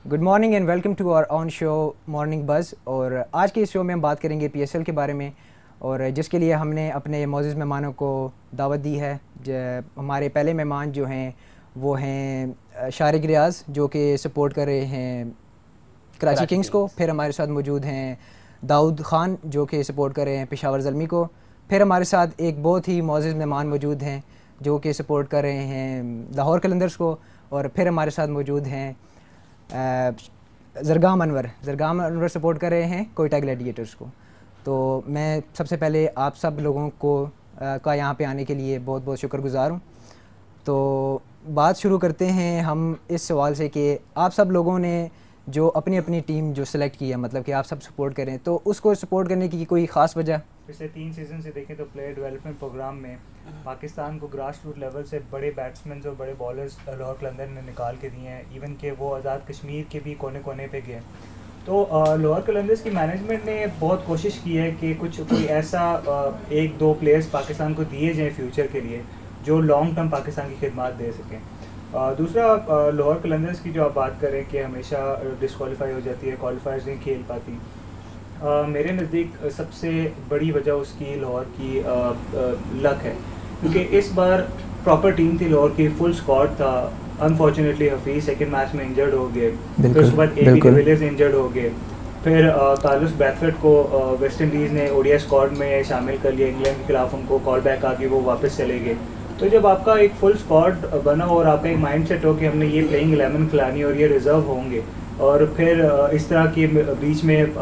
Good morning and welcome to our own show morning buzz. और आज के इस शो में हम बात करेंगे पीएसएल के बारे में, और जिसके लिए हमने अपने मोअज़्ज़ज़ मेहमानों को दावत दी है। हमारे पहले मेहमान जो हैं वो हैं शारिक रियाज़, जो कि सपोर्ट कर रहे हैं कराची किंग्स को। फिर हमारे साथ मौजूद हैं दाऊद ख़ान, जो कि सपोर्ट कर रहे हैं पेशावर ज़ल्मी को। फिर हमारे साथ एक बहुत ही मोअज़्ज़ज़ मेहमान मौजूद हैं जो कि सपोर्ट कर रहे हैं लाहौर कलंदर्स को। और फिर हमारे साथ मौजूद हैं ज़रगाम अनवर सपोर्ट कर रहे हैं कोयटा ग्लैडिएटर्स को। तो मैं सबसे पहले आप सब लोगों को का यहाँ पे आने के लिए बहुत बहुत शुक्रगुज़ार हूँ। तो बात शुरू करते हैं हम इस सवाल से कि आप सब लोगों ने जो अपनी अपनी टीम जो सिलेक्ट की है, मतलब कि आप सब सपोर्ट करें, तो उसको सपोर्ट करने की कोई ख़ास वजह? पिछले 3 सीज़न से देखें तो प्लेयर डेवलपमेंट प्रोग्राम में पाकिस्तान को ग्रास रूट लेवल से बड़े बैट्समैन और बड़े बॉलर्स लाहौर कलंदर ने निकाल के दिए हैं। इवन के वो आज़ाद कश्मीर के भी कोने कोने पे गए। तो लाहौर कलंदर्स की मैनेजमेंट ने बहुत कोशिश की है कि कोई ऐसा 1-2 प्लेयर्स पाकिस्तान को दिए जाएँ फ्यूचर के लिए जो लॉन्ग टर्म पाकिस्तान की खिदमत दे सकें। दूसरा, लाहौर कलंदर्स की जो आप बात करें कि हमेशा डिस्क्वालीफाई हो जाती है, क्वालिफायर्स नहीं खेल पाती। मेरे नज़दीक सबसे बड़ी वजह उसकी लाहौर की लक है, क्योंकि इस बार प्रॉपर टीम थी लाहौर की, फुल स्क्वाड था। अनफॉर्चुनेटली हफीज़ सेकंड मैच में इंजर्ड हो गए, फिर उसके बाद एबी डिविलियर्स इंजर्ड हो गए, फिर कार्लोस ब्रैथवेट को वेस्ट इंडीज़ ने ओडीआई स्क्वाड में शामिल कर लिया। इंग्लैंड के खिलाफ उनको कॉल बैक आ गई, वो वापस चले गए। तो जब आपका एक फुल स्क्वाड बना और आपका एक माइंड सेट हो कि हमने ये प्लेइंग 11 खिलानी और ये रिज़र्व होंगे, और फिर इस तरह के बीच में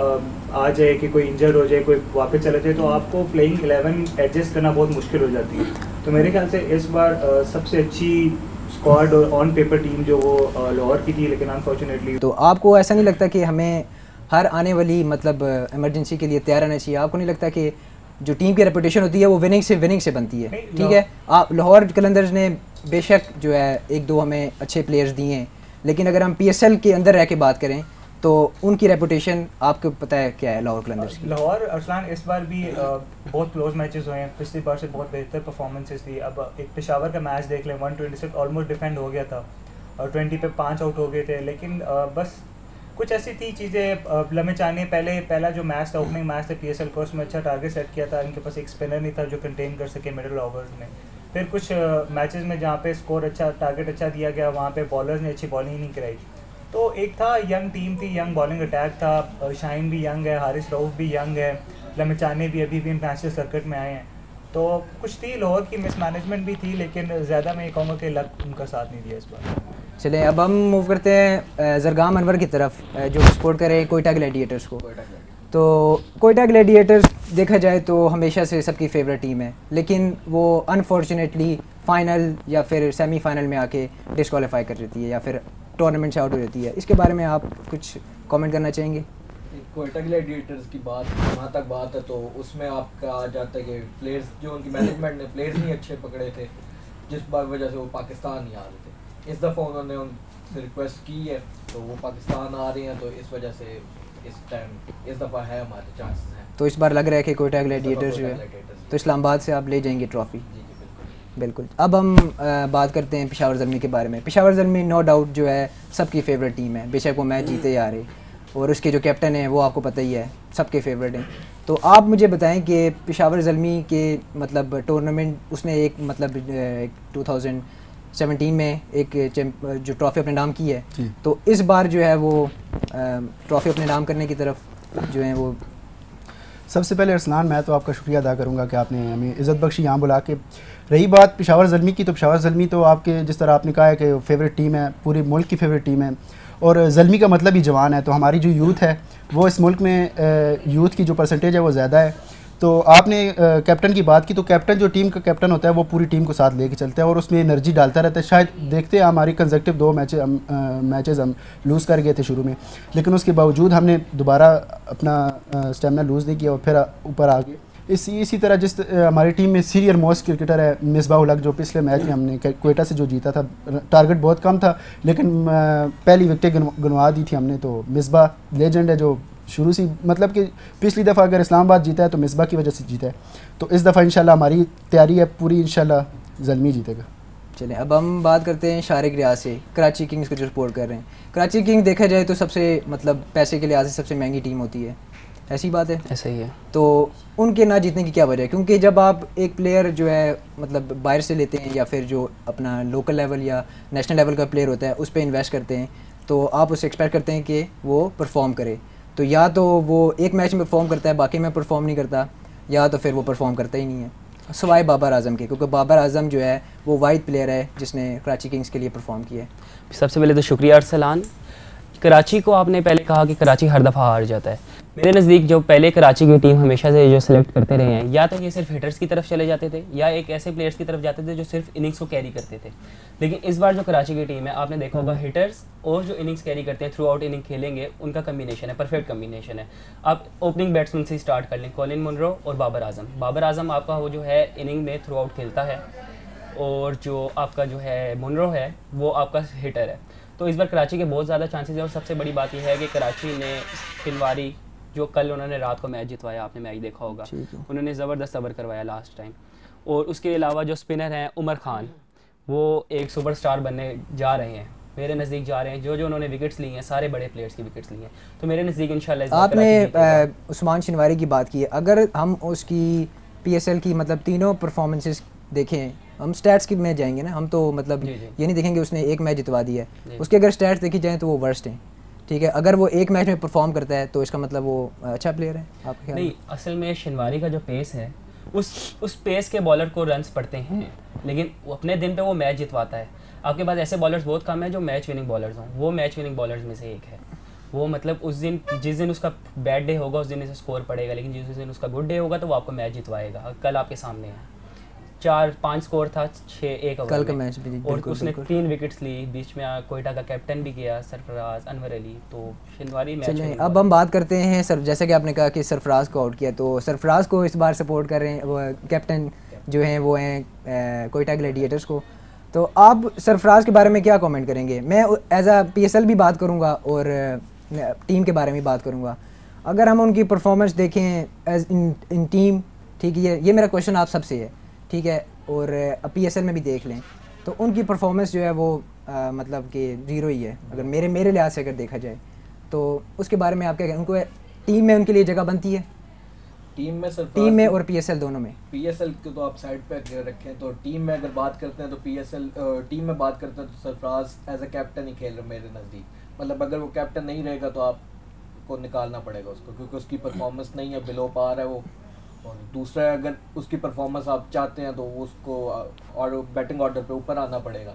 आ जाए कि कोई इंजर्ड हो जाए, कोई वापस चला जाए, तो आपको प्लेइंग 11 एडजस्ट करना बहुत मुश्किल हो जाती है। तो मेरे ख्याल से इस बार सबसे अच्छी स्क्वाड और ऑन पेपर टीम जो वो लाहौर की थी, लेकिन अनफॉर्चुनेटली। तो आपको ऐसा नहीं लगता कि हमें हर आने वाली मतलब इमरजेंसी के लिए तैयार रहना चाहिए? आपको नहीं लगता कि जो टीम की रेपुटेशन होती है वो विनिंग से बनती है? ठीक है, आप लाहौर कलंदर्स ने बेशक जो है 1-2 हमें अच्छे प्लेयर्स दिए हैं, लेकिन अगर हम पीएसएल के अंदर रह के बात करें तो उनकी रेपुटेशन आपको पता है क्या है लाहौर कलंदर्स की? लाहौर अरसलान इस बार भी बहुत क्लोज मैचेस हुए हैं, पिछली बार से बहुत बेहतर परफॉर्मेंसेस थी। अब एक पेशावर का मैच देख लें, 126 ऑलमोस्ट डिफेंड हो गया था और 20 पे 5 आउट हो गए थे। लेकिन बस कुछ ऐसी थी चीज़ें, लमेचाने पहला जो मैच था, ओपनिंग मैच था पीएसएल को, उसमें अच्छा टारगेट सेट किया था। इनके पास एक स्पिनर नहीं था जो कंटेन कर सके मिडिल ओवर्स में। फिर कुछ मैचेस में जहाँ पे स्कोर अच्छा, टारगेट अच्छा दिया गया, वहाँ पे बॉलर्स ने अच्छी बॉलिंग नहीं कराई। तो एक था, यंग टीम थी, यंग बॉलिंग अटैक था। शाहीन भी यंग है, हारिस रऊफ भी यंग है, लमेचाने भी अभी भी इंटरनेशनल सर्किट में आए हैं। तो कुछ थी, लाहौर की मिसमैनेजमेंट भी थी, लेकिन ज़्यादा मैं ये कहूँगा कि लक उनका साथ नहीं दिया इस बार। चलें अब हम मूव करते हैं ज़रगाम अनवर की तरफ, जो सपोर्ट करे कोयटा ग्लैडिएटर्स को। तो कोयटा ग्लैडिएटर्स देखा जाए तो हमेशा से सबकी फेवरेट टीम है, लेकिन वो अनफॉर्चुनेटली फ़ाइनल या फिर सेमीफाइनल में आके डिस्क्वालीफाई कर देती है या फिर टूर्नामेंट से आउट हो जाती है। इसके बारे में आप कुछ कमेंट करना चाहेंगे? कोयटा ग्लैडिएटर्स की बात जहाँ तक बात है तो उसमें आपका आ जाता है कि प्लेयर्स जो उनकी मैनेजमेंट ने प्लेयर्स नहीं अच्छे पकड़े थे, जिस वजह से वो पाकिस्तान नहीं आ रहे थे। इस दफ़ा उन्होंने उनसे रिक्वेस्ट की है तो वो पाकिस्तान आ रहे हैं, तो इस वजह से इस दफ़ा है हमारे चांसेस हैं। तो इस बार लग रहा है कि कोयटा ग्लैडिएटर्स जो है तो इस्लामाबाद से आप ले जाएंगे ट्रॉफ़ी? जी बिल्कुल। अब हम बात करते हैं पेशावर ज़ल्मी के बारे में। पेशावर ज़ल्मी नो डाउट जो है सबकी फेवरेट टीम है, बेशक वो मैच जीते या हारे, और उसके जो कैप्टन हैं वो आपको पता ही है, सबके फेवरेट हैं। तो आप मुझे बताएं कि पेशावर ज़ल्मी के मतलब टूर्नामेंट उसने एक मतलब 2017 में एक जो ट्रॉफ़ी अपने नाम की है, तो इस बार जो है वो ट्रॉफ़ी अपने नाम करने की तरफ जो है वो। सबसे पहले अरसलान, मैं तो आपका शुक्रिया अदा करूंगा कि आपने हमें इज़्ज़त बख्शी यहाँ बुला के। रही बात पेशावर ज़ल्मी की, तो पेशावर ज़ल्मी तो आपके जिस तरह आपने कहा है कि फेवरेट टीम है, पूरे मुल्क की फेवरेट टीम है, और ज़ल्मी का मतलब ही जवान है। तो हमारी जो यूथ है वो इस मुल्क में यूथ की जो परसेंटेज है वो ज़्यादा है। तो आपने कैप्टन की बात की, तो कैप्टन जो टीम का कैप्टन होता है वो पूरी टीम को साथ लेके चलता है और उसमें एनर्जी डालता रहता है। शायद देखते हैं हमारी कंसेक्टिव 2 मैचेस हम लूज़ कर गए थे शुरू में, लेकिन उसके बावजूद हमने दोबारा अपना स्टेमिना लूज़ नहीं किया और फिर ऊपर आ गए। इसी तरह जिस हमारी टीम में सीनियर मोस्ट क्रिकेटर है मिसबाह उल हक, जो पिछले मैच में हमने कोयटा से जो जीता था, टारगेट बहुत कम था लेकिन पहली विकेटें गिनवा दी थी हमने। तो मिसबाह लेजेंड है जो शुरू से, मतलब कि पिछली दफ़ा अगर इस्लामाबाद जीता है तो मिसबाह की वजह से जीता है। तो इस दफ़ा इंशाल्लाह हमारी तैयारी है पूरी, इंशाल्लाह ज़ल्मी जीतेगा। चलें अब हम बात करते हैं शारिक रियाज से, कराची किंग्स को जो सपोर्ट कर रहे हैं। कराची किंग्स देखा जाए तो सबसे मतलब पैसे के लिहाज से सबसे महंगी टीम होती है, ऐसी बात है? ऐसा ही है। तो उनके ना जीतने की क्या वजह है? क्योंकि जब आप एक प्लेयर जो है मतलब बाहर से लेते हैं या फिर जो अपना लोकल लेवल या नेशनल लेवल का प्लेयर होता है उस पर इन्वेस्ट करते हैं तो आप उससे एक्सपेक्ट करते हैं कि वो परफॉर्म करे। तो या तो वो एक मैच में परफॉर्म करता है बाकी में परफॉर्म नहीं करता, या तो फिर वो परफॉर्म करता ही नहीं है, सवाए बाबर आजम के, क्योंकि बाबर आजम जो है वो वाइड प्लेयर है जिसने कराची किंग्स के लिए परफॉर्म किया है। सबसे पहले तो शुक्रिया अरसलान। कराची को आपने पहले कहा कि कराची हर दफ़ा हार जाता है। मेरे नज़दीक जो पहले कराची की टीम हमेशा से जो सिलेक्ट करते रहे हैं, या तो ये सिर्फ हिटर्स की तरफ चले जाते थे या एक ऐसे प्लेयर्स की तरफ जाते थे जो सिर्फ इनिंग्स को कैरी करते थे। लेकिन इस बार जो कराची की टीम है आपने देखा होगा हिटर्स और जो इनिंग्स कैरी करते हैं थ्रू आउट इनिंग खेलेंगे, उनका कम्बिनेशन है, परफेक्ट कम्बिनेशन है। आप ओपनिंग बैट्समैन से स्टार्ट कर लें, कॉलिन मुनरो और बाबर आजम। बाबर आजम आपका वो जो है इनिंग में थ्रू आउट खेलता है और जो आपका जो है मुनरो है वो आपका हिटर है। तो इस बार कराची के बहुत ज़्यादा चांसेस है। और सबसे बड़ी बात यह है कि कराची ने किनवारी जो कल उन्होंने रात को मैच जितवाया, आपने मैच देखा होगा, उन्होंने ज़बरदस्त ओवर करवाया लास्ट टाइम। और उसके अलावा जो स्पिनर हैं उमर खान, वो एक सुपरस्टार बनने जा रहे हैं, मेरे नज़दीक जा रहे हैं। जो जो उन्होंने विकेट्स ली हैं सारे बड़े प्लेयर्स की विकेट्स ली हैं, तो मेरे नज़दीक इंशाल्लाह। आपने उस्मान शनवारी की बात की है, अगर हम उसकी PSL की मतलब तीनों परफॉर्मेंसेस देखें, हम स्टैट्स की में जाएंगे ना, हम तो मतलब ये नहीं देखेंगे उसने एक मैच जितवा दिया है, उसके अगर स्टैट्स देखी जाएँ तो वो वर्स्ट हैं, ठीक है। अगर वो एक मैच में परफॉर्म करता है तो इसका मतलब वो अच्छा प्लेयर है आपके ख्याल में? नहीं, असल में शनवारी का जो पेस है उस पेस के बॉलर को रन्स पड़ते हैं, लेकिन अपने दिन पे वो मैच जितवाता है। आपके पास ऐसे बॉलर्स बहुत कम हैं जो मैच विनिंग बॉलर्स हों, वो मैच विनिंग बॉलर्स में से एक है। वो मतलब उस दिन जिस दिन उसका बैड डे होगा उस दिन इसे स्कोर पड़ेगा, लेकिन जिस दिन उसका गुड डे होगा तो वो आपको मैच जितवाएगा। कल आपके सामने है 4-5 स्कोर था 6-1 कल का मैच भी, और उसने 3 विकेट्स ली, बीच में कोयटा का कैप्टन भी किया सरफराज अनवर अली। तो शनवारी मैच में अब हम बात करते हैं जैसे कि आपने कहा कि सरफराज को आउट किया, तो सरफराज को इस बार सपोर्ट कर रहे हैं कैप्टन जो हैं वो हैं कोयटा ग्लैडिएटर्स को। तो आप सरफराज के बारे में क्या कमेंट करेंगे? मैं एज अ PSL भी बात करूँगा और टीम के बारे में बात करूँगा। अगर हम उनकी परफॉर्मेंस देखें एज इन टीम, ठीक है, ये मेरा क्वेश्चन आप सबसे है, ठीक है, और PSL में भी देख लें तो उनकी परफॉर्मेंस जो है वो मतलब कि ज़ीरो ही है अगर मेरे लिहाज से अगर देखा जाए। तो उसके बारे में आप क्या कहें? उनको टीम में उनके लिए जगह बनती है? टीम में और PSL दोनों में? PSL को तो आप साइड पे रखें, तो टीम में अगर बात करते हैं तो PSL टीम में बात करते हैं तो सरफराज एज अ कैप्टन ही खेल रहे मेरे नज़दीक। मतलब अगर वो कैप्टन नहीं रहेगा तो आपको निकालना पड़ेगा उसको, क्योंकि उसकी परफॉर्मेंस नहीं है, बिलो पार है वो। और दूसरा अगर उसकी परफॉर्मेंस आप चाहते हैं तो उसको और बैटिंग ऑर्डर पे ऊपर आना पड़ेगा,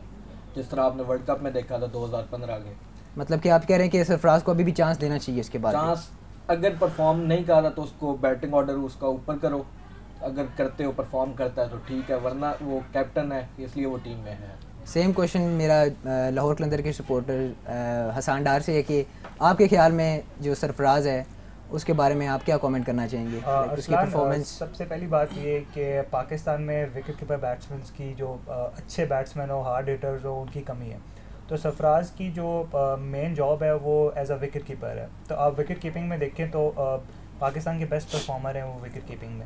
जिस तरह आपने वर्ल्ड कप में देखा था 2015 के। मतलब कि आप कह रहे हैं कि सरफराज को अभी भी चांस देना चाहिए इसके बाद? चांस अगर परफॉर्म नहीं कर रहा तो उसको बैटिंग ऑर्डर उसका ऊपर करो, अगर करते हो परफॉर्म करता है तो ठीक है, वरना वो कैप्टन है इसलिए वो टीम में है। सेम क्वेश्चन मेरा लाहौर कलंदर के सपोर्टर हसान डार से है कि आपके ख्याल में जो सरफराज है उसके बारे में आप क्या कमेंट करना चाहेंगे? उसकी परफॉर्मेंस। सबसे पहली बात ये कि पाकिस्तान में विकेट कीपर बैट्समैन की जो अच्छे बैट्समैन हो, हार्ड हिटर्स हो, उनकी कमी है। तो सरफराज की जो मेन जॉब है वो एज अ विकेट कीपर है। तो आप विकेट कीपिंग में देखें तो पाकिस्तान के बेस्ट परफॉर्मर हैं वो विकेट कीपिंग में।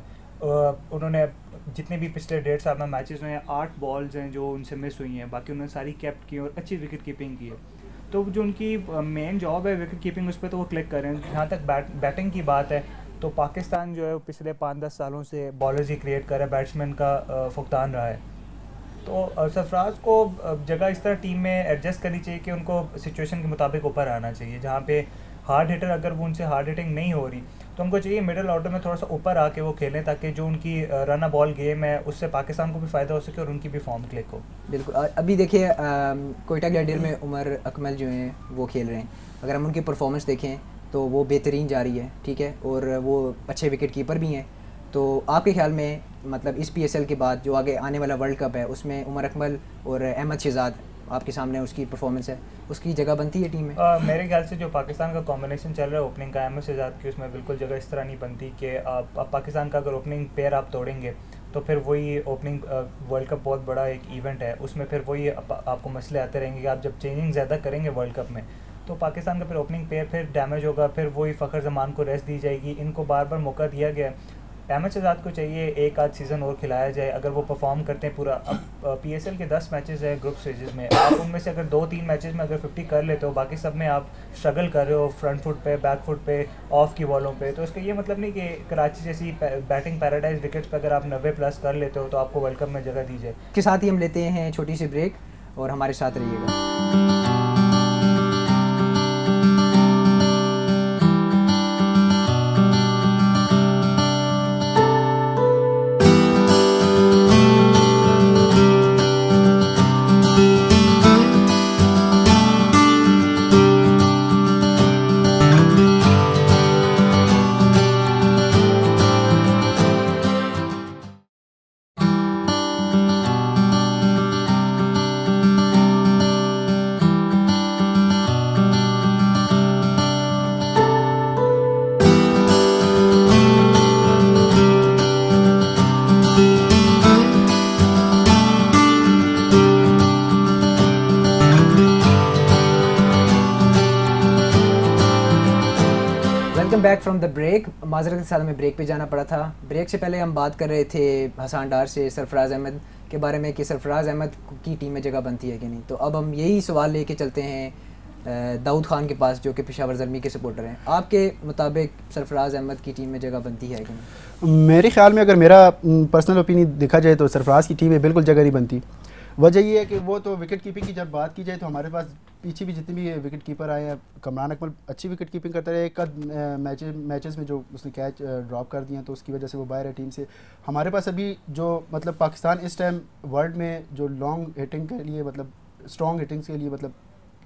उन्होंने जितने भी पिछले 1.5 साल में मैचेस हुए हैं 8 बॉल्स हैं जो उनसे मिस हुई हैं, बाकी उन्होंने सारी कैप्ट की और अच्छी विकेट कीपिंग की है। तो जो उनकी मेन जॉब है विकेट कीपिंग, उस पर तो वो क्लिक कर रहे हैं। जहाँ तक बैटिंग की बात है तो पाकिस्तान जो है पिछले 5-10 सालों से बॉलर्स ही क्रिएट कर रहा है, बैट्समैन का फुकतान रहा है। तो सरफराज को जगह इस तरह टीम में एडजस्ट करनी चाहिए कि उनको सिचुएशन के मुताबिक ऊपर आना चाहिए। जहाँ पे हार्ड हिटर अगर वो उनसे हार्ड हिटिंग नहीं हो रही तो उनको चाहिए मिडिल ऑर्डर में थोड़ा सा ऊपर आके वो खेलें, ताकि जो उनकी रन अ बॉल गेम है उससे पाकिस्तान को भी फ़ायदा हो सके और उनकी भी फॉर्म क्लिक हो। बिल्कुल। अभी देखिए कोयटा ग्लैडिएटर में उमर अकमल जो हैं वो खेल रहे हैं, अगर हम उनकी परफॉर्मेंस देखें तो वो बेहतरीन जा रही है, ठीक है, और वो अच्छे विकेट कीपर भी हैं। तो आपके ख्याल में मतलब इस PSL के बाद जो आगे आने वाला वर्ल्ड कप है उसमें उमर अकमल और अहमद शहजाद आपके सामने उसकी परफॉर्मेंस है, उसकी जगह बनती है टीम में? मेरे ख्याल से जो पाकिस्तान का कॉम्बिनेशन चल रहा है ओपनिंग का अहमद शहजाद की, उसमें बिल्कुल जगह इस तरह नहीं बनती कि आप पाकिस्तान का अगर ओपनिंग पेयर आप तोड़ेंगे तो फिर वही ओपनिंग वर्ल्ड कप बहुत बड़ा एक इवेंट है, उसमें फिर वही आपको मसले आते रहेंगे कि आप जब चेंजिंग ज़्यादा करेंगे वर्ल्ड कप में तो पाकिस्तान का फिर ओपनिंग पेयर फिर डैमेज होगा, फिर वही फ़खर जमान को रेस्ट दी जाएगी। इनको बार बार मौका दिया गया अहमद शहजाद को चाहिए एक आध सीज़न और खिलाया जाए, अगर वो परफॉर्म करते हैं पूरा। अब PSL के 10 मैचेस हैं ग्रुप स्टेजेस में, आप उनमें से अगर 2-3 मैचेस में अगर 50 कर लेते हो, बाकी सब में आप स्ट्रगल कर रहे हो फ्रंट फुट पे, बैक फुट पे, ऑफ की बॉलों पे, तो इसका ये मतलब नहीं कि कराची जैसी बैटिंग पैराडाइज विकेट्स पर अगर आप 90+ कर लेते हो तो आपको वर्ल्ड कप में जगह दी जाए। के साथ ही हम लेते हैं छोटी सी ब्रेक और हमारे साथ रहिएगा। Welcome back from the break. माजरत के साथ हमें ब्रेक पे जाना पड़ा था। ब्रेक से पहले हम बात कर रहे थे हसन डार से सरफराज अहमद के बारे में कि सरफराज अहमद की टीम में जगह बनती है कि नहीं। तो अब हम यही सवाल लेके चलते हैं दाऊद खान के पास, जो कि पेशावर ज़ल्मी के सपोर्टर हैं। आपके मुताबिक सरफराज अहमद की टीम में जगह बनती है कि नहीं? मेरे ख्याल में अगर मेरा पर्सनल ओपिनियन देखा जाए तो सरफराज की टीम में बिल्कुल जगह नहीं बनती। वजह ये है कि वो तो विकेट कीपिंग की जब बात की जाए तो हमारे पास पीछे भी जितने भी विकेट कीपर आए हैं, कमरान अकमल अच्छी विकेट कीपिंग करता रहे। एक मैचेस में जो उसने कैच ड्रॉप कर दिया तो उसकी वजह से वो बाहर है टीम से। हमारे पास अभी जो मतलब पाकिस्तान इस टाइम वर्ल्ड में जो लॉन्ग हिटिंग के लिए मतलब स्ट्रॉन्ग हिटिंग्स के लिए मतलब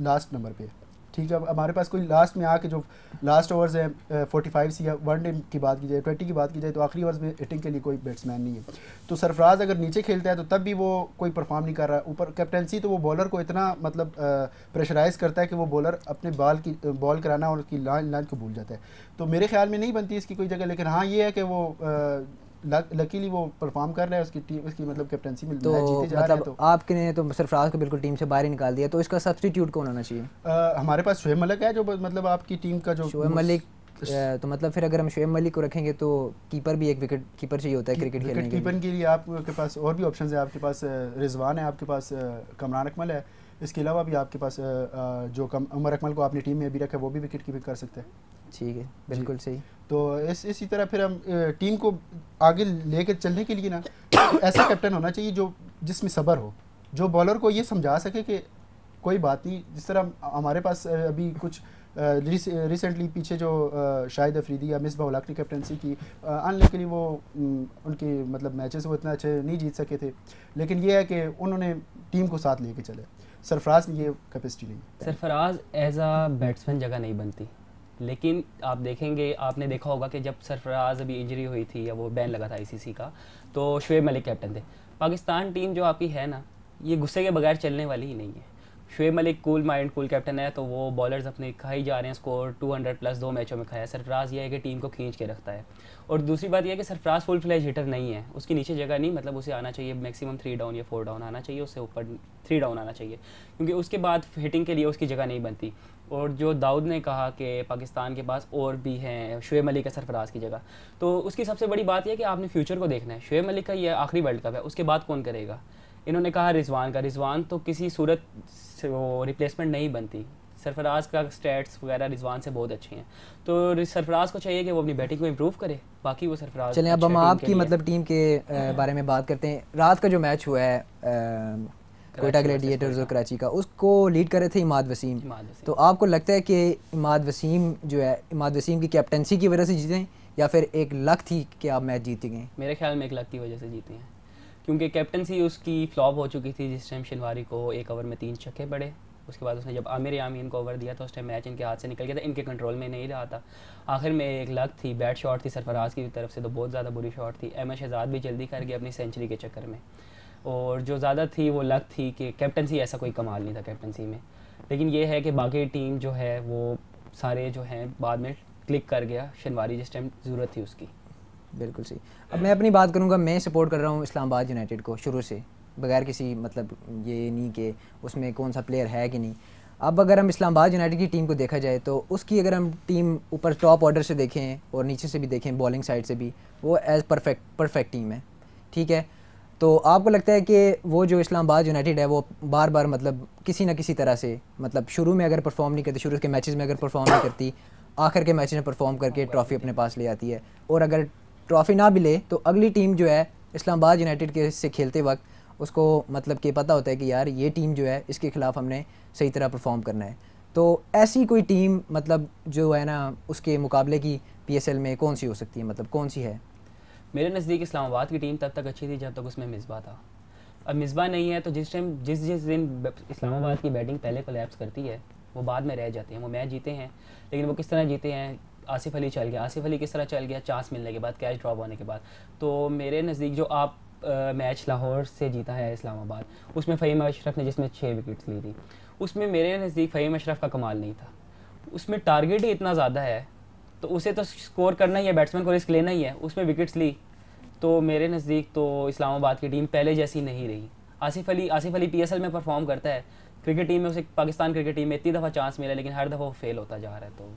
लास्ट नंबर पे है। ठीक है, अब हमारे पास कोई लास्ट में आके जो लास्ट ओवर्स है 45 या वनडे की बात की जाए, 20 की बात की जाए तो आखिरी ओवर्स में हिटिंग के लिए कोई बैट्समैन नहीं है। तो सरफराज अगर नीचे खेलता है तो तब भी वो कोई परफॉर्म नहीं कर रहा। ऊपर कैप्टनसी तो वो बॉलर को इतना मतलब प्रेशराइज करता है कि वो बॉलर अपने बॉल कराना और उसकी लाइन को भूल जाता है। तो मेरे ख्याल में नहीं बनती इसकी कोई जगह। लेकिन हाँ ये है कि वो लकीली वो परफॉर्म कर रहा है, उसकी टीम उसकी मतलब कैप्टनसी में तो जीते जा रहे हैं। तो आपने तो सरफराज को बिल्कुल टीम से बाहर ही निकाल दिया, तो इसका सब्स्टिट्यूट कौन होना चाहिए? हमारे पास शोएब मलिक है जो मतलब आपकी टीम का जो शोएब मलिक। तो मतलब फिर अगर हम शोएब मलिक को रखेंगे तो कीपर भी एक विकेट कीपर चाहिए होता है क्रिकेट खेलने के लिए। कीपर के लिए आपके पास और भी ऑप्शंस है। आपके पास रिजवान है, आपके पास कमरान अकमल है। इसके अलावा भी आपके पास जो उमर अकमल को आपने टीम में भी रखा है वो भी विकेट कीपिंग कर सकते हैं। ठीक है, बिल्कुल सही। तो इसी तरह फिर हम टीम को आगे लेकर चलने के लिए ना ऐसा कैप्टन होना चाहिए जो जिसमें सब्र हो, जो बॉलर को ये समझा सके कि कोई बात नहीं। जिस तरह हमारे पास अभी कुछ रिसेंटली पीछे जो शाहिद अफरीदी या मिसबाह उल हक ने कैप्टनसी की, अनलकीली वो उनके मतलब मैचेस वो इतना अच्छे नहीं जीत सके थे। लेकिन ये है कि उन्होंने टीम को साथ लेके चले। सरफराज में ये कैपेसिटी नहीं है। सरफराज एज आ बैट्समैन जगह नहीं बनती, लेकिन आप देखेंगे, आपने देखा होगा कि जब सरफराज अभी इंजरी हुई थी या वो बैन लगा था ICC का, तो शोएब मलिक कैप्टन थे। पाकिस्तान टीम जो आपकी है ना, ये गुस्से के बगैर चलने वाली ही नहीं है। Shoaib Malik cool mind cool captain है, तो वो बॉलर्स अपने खाई जा रहे हैं। स्कोर 200+ 2 मैचों में खाया। सरफराज ये है कि टीम को खींच के रखता है। और दूसरी बात यह है कि सरफराज फुल फ्लैज हिटर नहीं है, उसकी नीचे जगह नहीं, मतलब उसे आना चाहिए मैक्सिमम 3 डाउन या 4 डाउन आना चाहिए, उससे ऊपर 3 डाउन आना चाहिए, क्योंकि उसके बाद हिटिंग के लिए उसकी जगह नहीं बनती। और जो दाऊद ने कहा कि पाकिस्तान के पास और भी हैं शोएब मलिक का सरफराज की जगह, तो उसकी सबसे बड़ी बात यह है कि आपने फ्यूचर को देखना है। शोएब मलिक का ये आखिरी वर्ल्ड कप है, उसके बाद कौन करेगा? इन्होंने कहा रिजवान तो किसी सूरत से वो रिप्लेसमेंट नहीं बनती। सरफराज का स्टैट्स वगैरह रिजवान से बहुत अच्छे हैं, तो सरफराज को चाहिए कि वो अपनी बैटिंग को इम्प्रूव करे। बाकी वो सरफराज। चलें अब हम आपकी मतलब टीम के बारे में बात करते हैं। रात का जो मैच हुआ है कोयटा ग्लैडिएटर्स और कराची का, उसको लीड कर रहे थे इमाद वसीम। तो आपको लगता है कि इमाद वसीम जो है, इमाद वसीम की कैप्टनसी की वजह से जीते या फिर एक लक थी कि आप मैच जीत गए? मेरे ख्याल में एक लक की वजह से जीते हैं, क्योंकि कैप्टनसी उसकी फ्लॉप हो चुकी थी। जिस टाइम शनवारी को 1 ओवर में 3 छक्के पड़े, उसके बाद उसने जब आमिर यामीन को ओवर दिया तो उस टाइम मैच इनके हाथ से निकल गया था, इनके कंट्रोल में नहीं रहा था। आखिर में एक लक थी, बैट शॉट थी सरफराज की तरफ से, तो बहुत ज़्यादा बुरी शॉट थी। अहमद शहजाद भी जल्दी कर गया अपनी सेंचुरी के चक्कर में, और जो ज़्यादा थी वो लक थी कि कैप्टनसी ऐसा कोई कमाल नहीं था कैप्टनसी में। लेकिन ये है कि बाकी टीम जो है वो सारे जो हैं बाद में क्लिक कर गया शनवारी जिस टाइम ज़रूरत थी उसकी। बिल्कुल सही। अब मैं अपनी बात करूँगा, मैं सपोर्ट कर रहा हूँ इस्लामाबाद यूनाइटेड को शुरू से, बगैर किसी मतलब ये नहीं कि उसमें कौन सा प्लेयर है कि नहीं। अब अगर हम इस्लामाबाद यूनाइटेड की टीम को देखा जाए तो उसकी अगर हम टीम ऊपर टॉप ऑर्डर से देखें और नीचे से भी देखें बॉलिंग साइड से भी, वो एज़ परफेक्ट टीम है, ठीक है। तो आपको लगता है कि वो जो इस्लामाबाद यूनाइटेड है वो बार बार मतलब किसी ना किसी तरह से, मतलब शुरू में अगर परफॉर्म नहीं करती, शुरू के मैचेस में अगर परफॉर्म नहीं करती, आखिर के मैचेस में परफॉर्म करके ट्रॉफ़ी अपने पास ले आती है, और अगर ट्रॉफ़ी ना भी ले तो अगली टीम जो है इस्लामाबाद यूनाइटेड के से खेलते वक्त उसको मतलब कि पता होता है कि यार ये टीम जो है इसके ख़िलाफ़ हमने सही तरह परफॉर्म करना है। तो ऐसी कोई टीम मतलब जो है ना उसके मुकाबले की PSL में कौन सी हो सकती है, मतलब कौन सी है? मेरे नज़दीक इस्लामाबाद की टीम तब तक अच्छी थी जब तक उसमें मिसबा था। अब मिसबा नहीं है तो जिस दिन इस्लामाबाद की बैटिंग पहले कोलैप्स करती है वो बाद में रह जाती है। वो मैच जीते हैं लेकिन वो किस तरह जीते हैं, आसिफ अली चल गया, आसिफ अली किस तरह चल गया, चांस मिलने के बाद, कैच ड्रॉप होने के बाद। तो मेरे नज़दीक जो आप मैच लाहौर से जीता है इस्लामाबाद, उसमें फ़हीम अशरफ ने जिसमें 6 विकेट्स ली थी, उसमें मेरे नज़दीक फ़हीम अशरफ का कमाल नहीं था। उसमें टारगेट ही इतना ज़्यादा है तो उसे तो स्कोर करना ही है, बैट्समैन को रिस्क लेना ही है, उसमें विकेट्स ली। तो मेरे नज़दीक तो इस्लामाबाद की टीम पहले जैसी नहीं रही। आसिफ अली PSL में परफॉर्म करता है, क्रिकेट टीम में उसे पाकिस्तान क्रिकेट टीम में इतनी दफ़ा चांस मिला लेकिन हर दफ़ा वो फेल होता जा रहा है।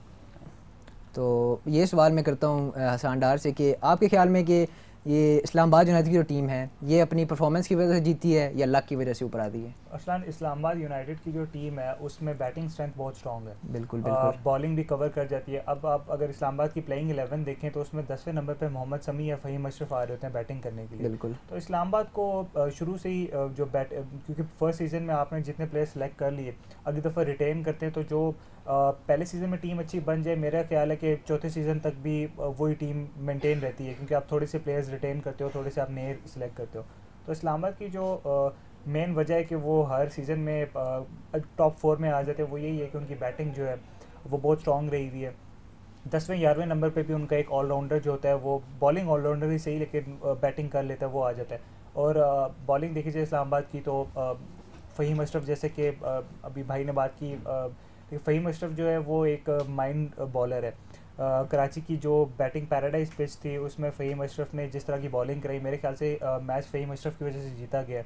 तो ये सवाल मैं करता हूँ हसन डार से कि आपके ख्याल में कि ये इस्लामाबाद यूनाइटेड की जो टीम है ये अपनी परफॉर्मेंस की वजह से जीती है या लक की वजह से ऊपर आती है? असलन इस्लामाबाद यूनाइटेड की जो टीम है उसमें बैटिंग स्ट्रेंथ बहुत स्ट्रॉन्ग है, बिल्कुल बिल्कुल, बॉलिंग भी कवर कर जाती है। अब आप अगर इस्लामाबाद की प्लेइंग 11 देखें तो उसमें 10वें नंबर पे मोहम्मद समी या फ़हीम अशरफ आ रहे होते हैं बैटिंग करने के लिए। बिल्कुल। तो इस्लामाबाद को शुरू से ही जो क्योंकि फर्स्ट सीज़न में आपने जितने प्लेयर सेलेक्ट कर लिए अगली दफ़ा रिटेन करते हैं तो जो पहले सीज़न में टीम अच्छी बन जाए, मेरा ख्याल है कि चौथे सीज़न तक भी वही टीम मेंटेन रहती है, क्योंकि आप थोड़े से प्लेयर्स रिटेन करते हो, थोड़े से आप नए सेलेक्ट करते हो। तो इस्लामाबाद की जो मेन वजह है कि वो हर सीज़न में टॉप 4 में आ जाते हैं, वो यही है कि उनकी बैटिंग जो है वो बहुत स्ट्रॉन्ग रही हुई है। 10वें 11वें नंबर पे भी उनका एक ऑलराउंडर जो होता है, वो बॉलिंग ऑलराउंडर ही सही लेकिन बैटिंग कर लेता है, वो आ जाता है। और बॉलिंग देखी जाए इस्लामाबाद की तो फ़हीम अशरफ, जैसे कि अभी भाई ने बात की, फ़हीम अशरफ जो है वो एक माइंड बॉलर है। कराची की जो बैटिंग पैराडाइज पिच थी उसमें फ़हीम अशरफ ने जिस तरह की बॉलिंग कराई, मेरे ख्याल से मैच फ़हीम अशरफ की वजह से जीता गया,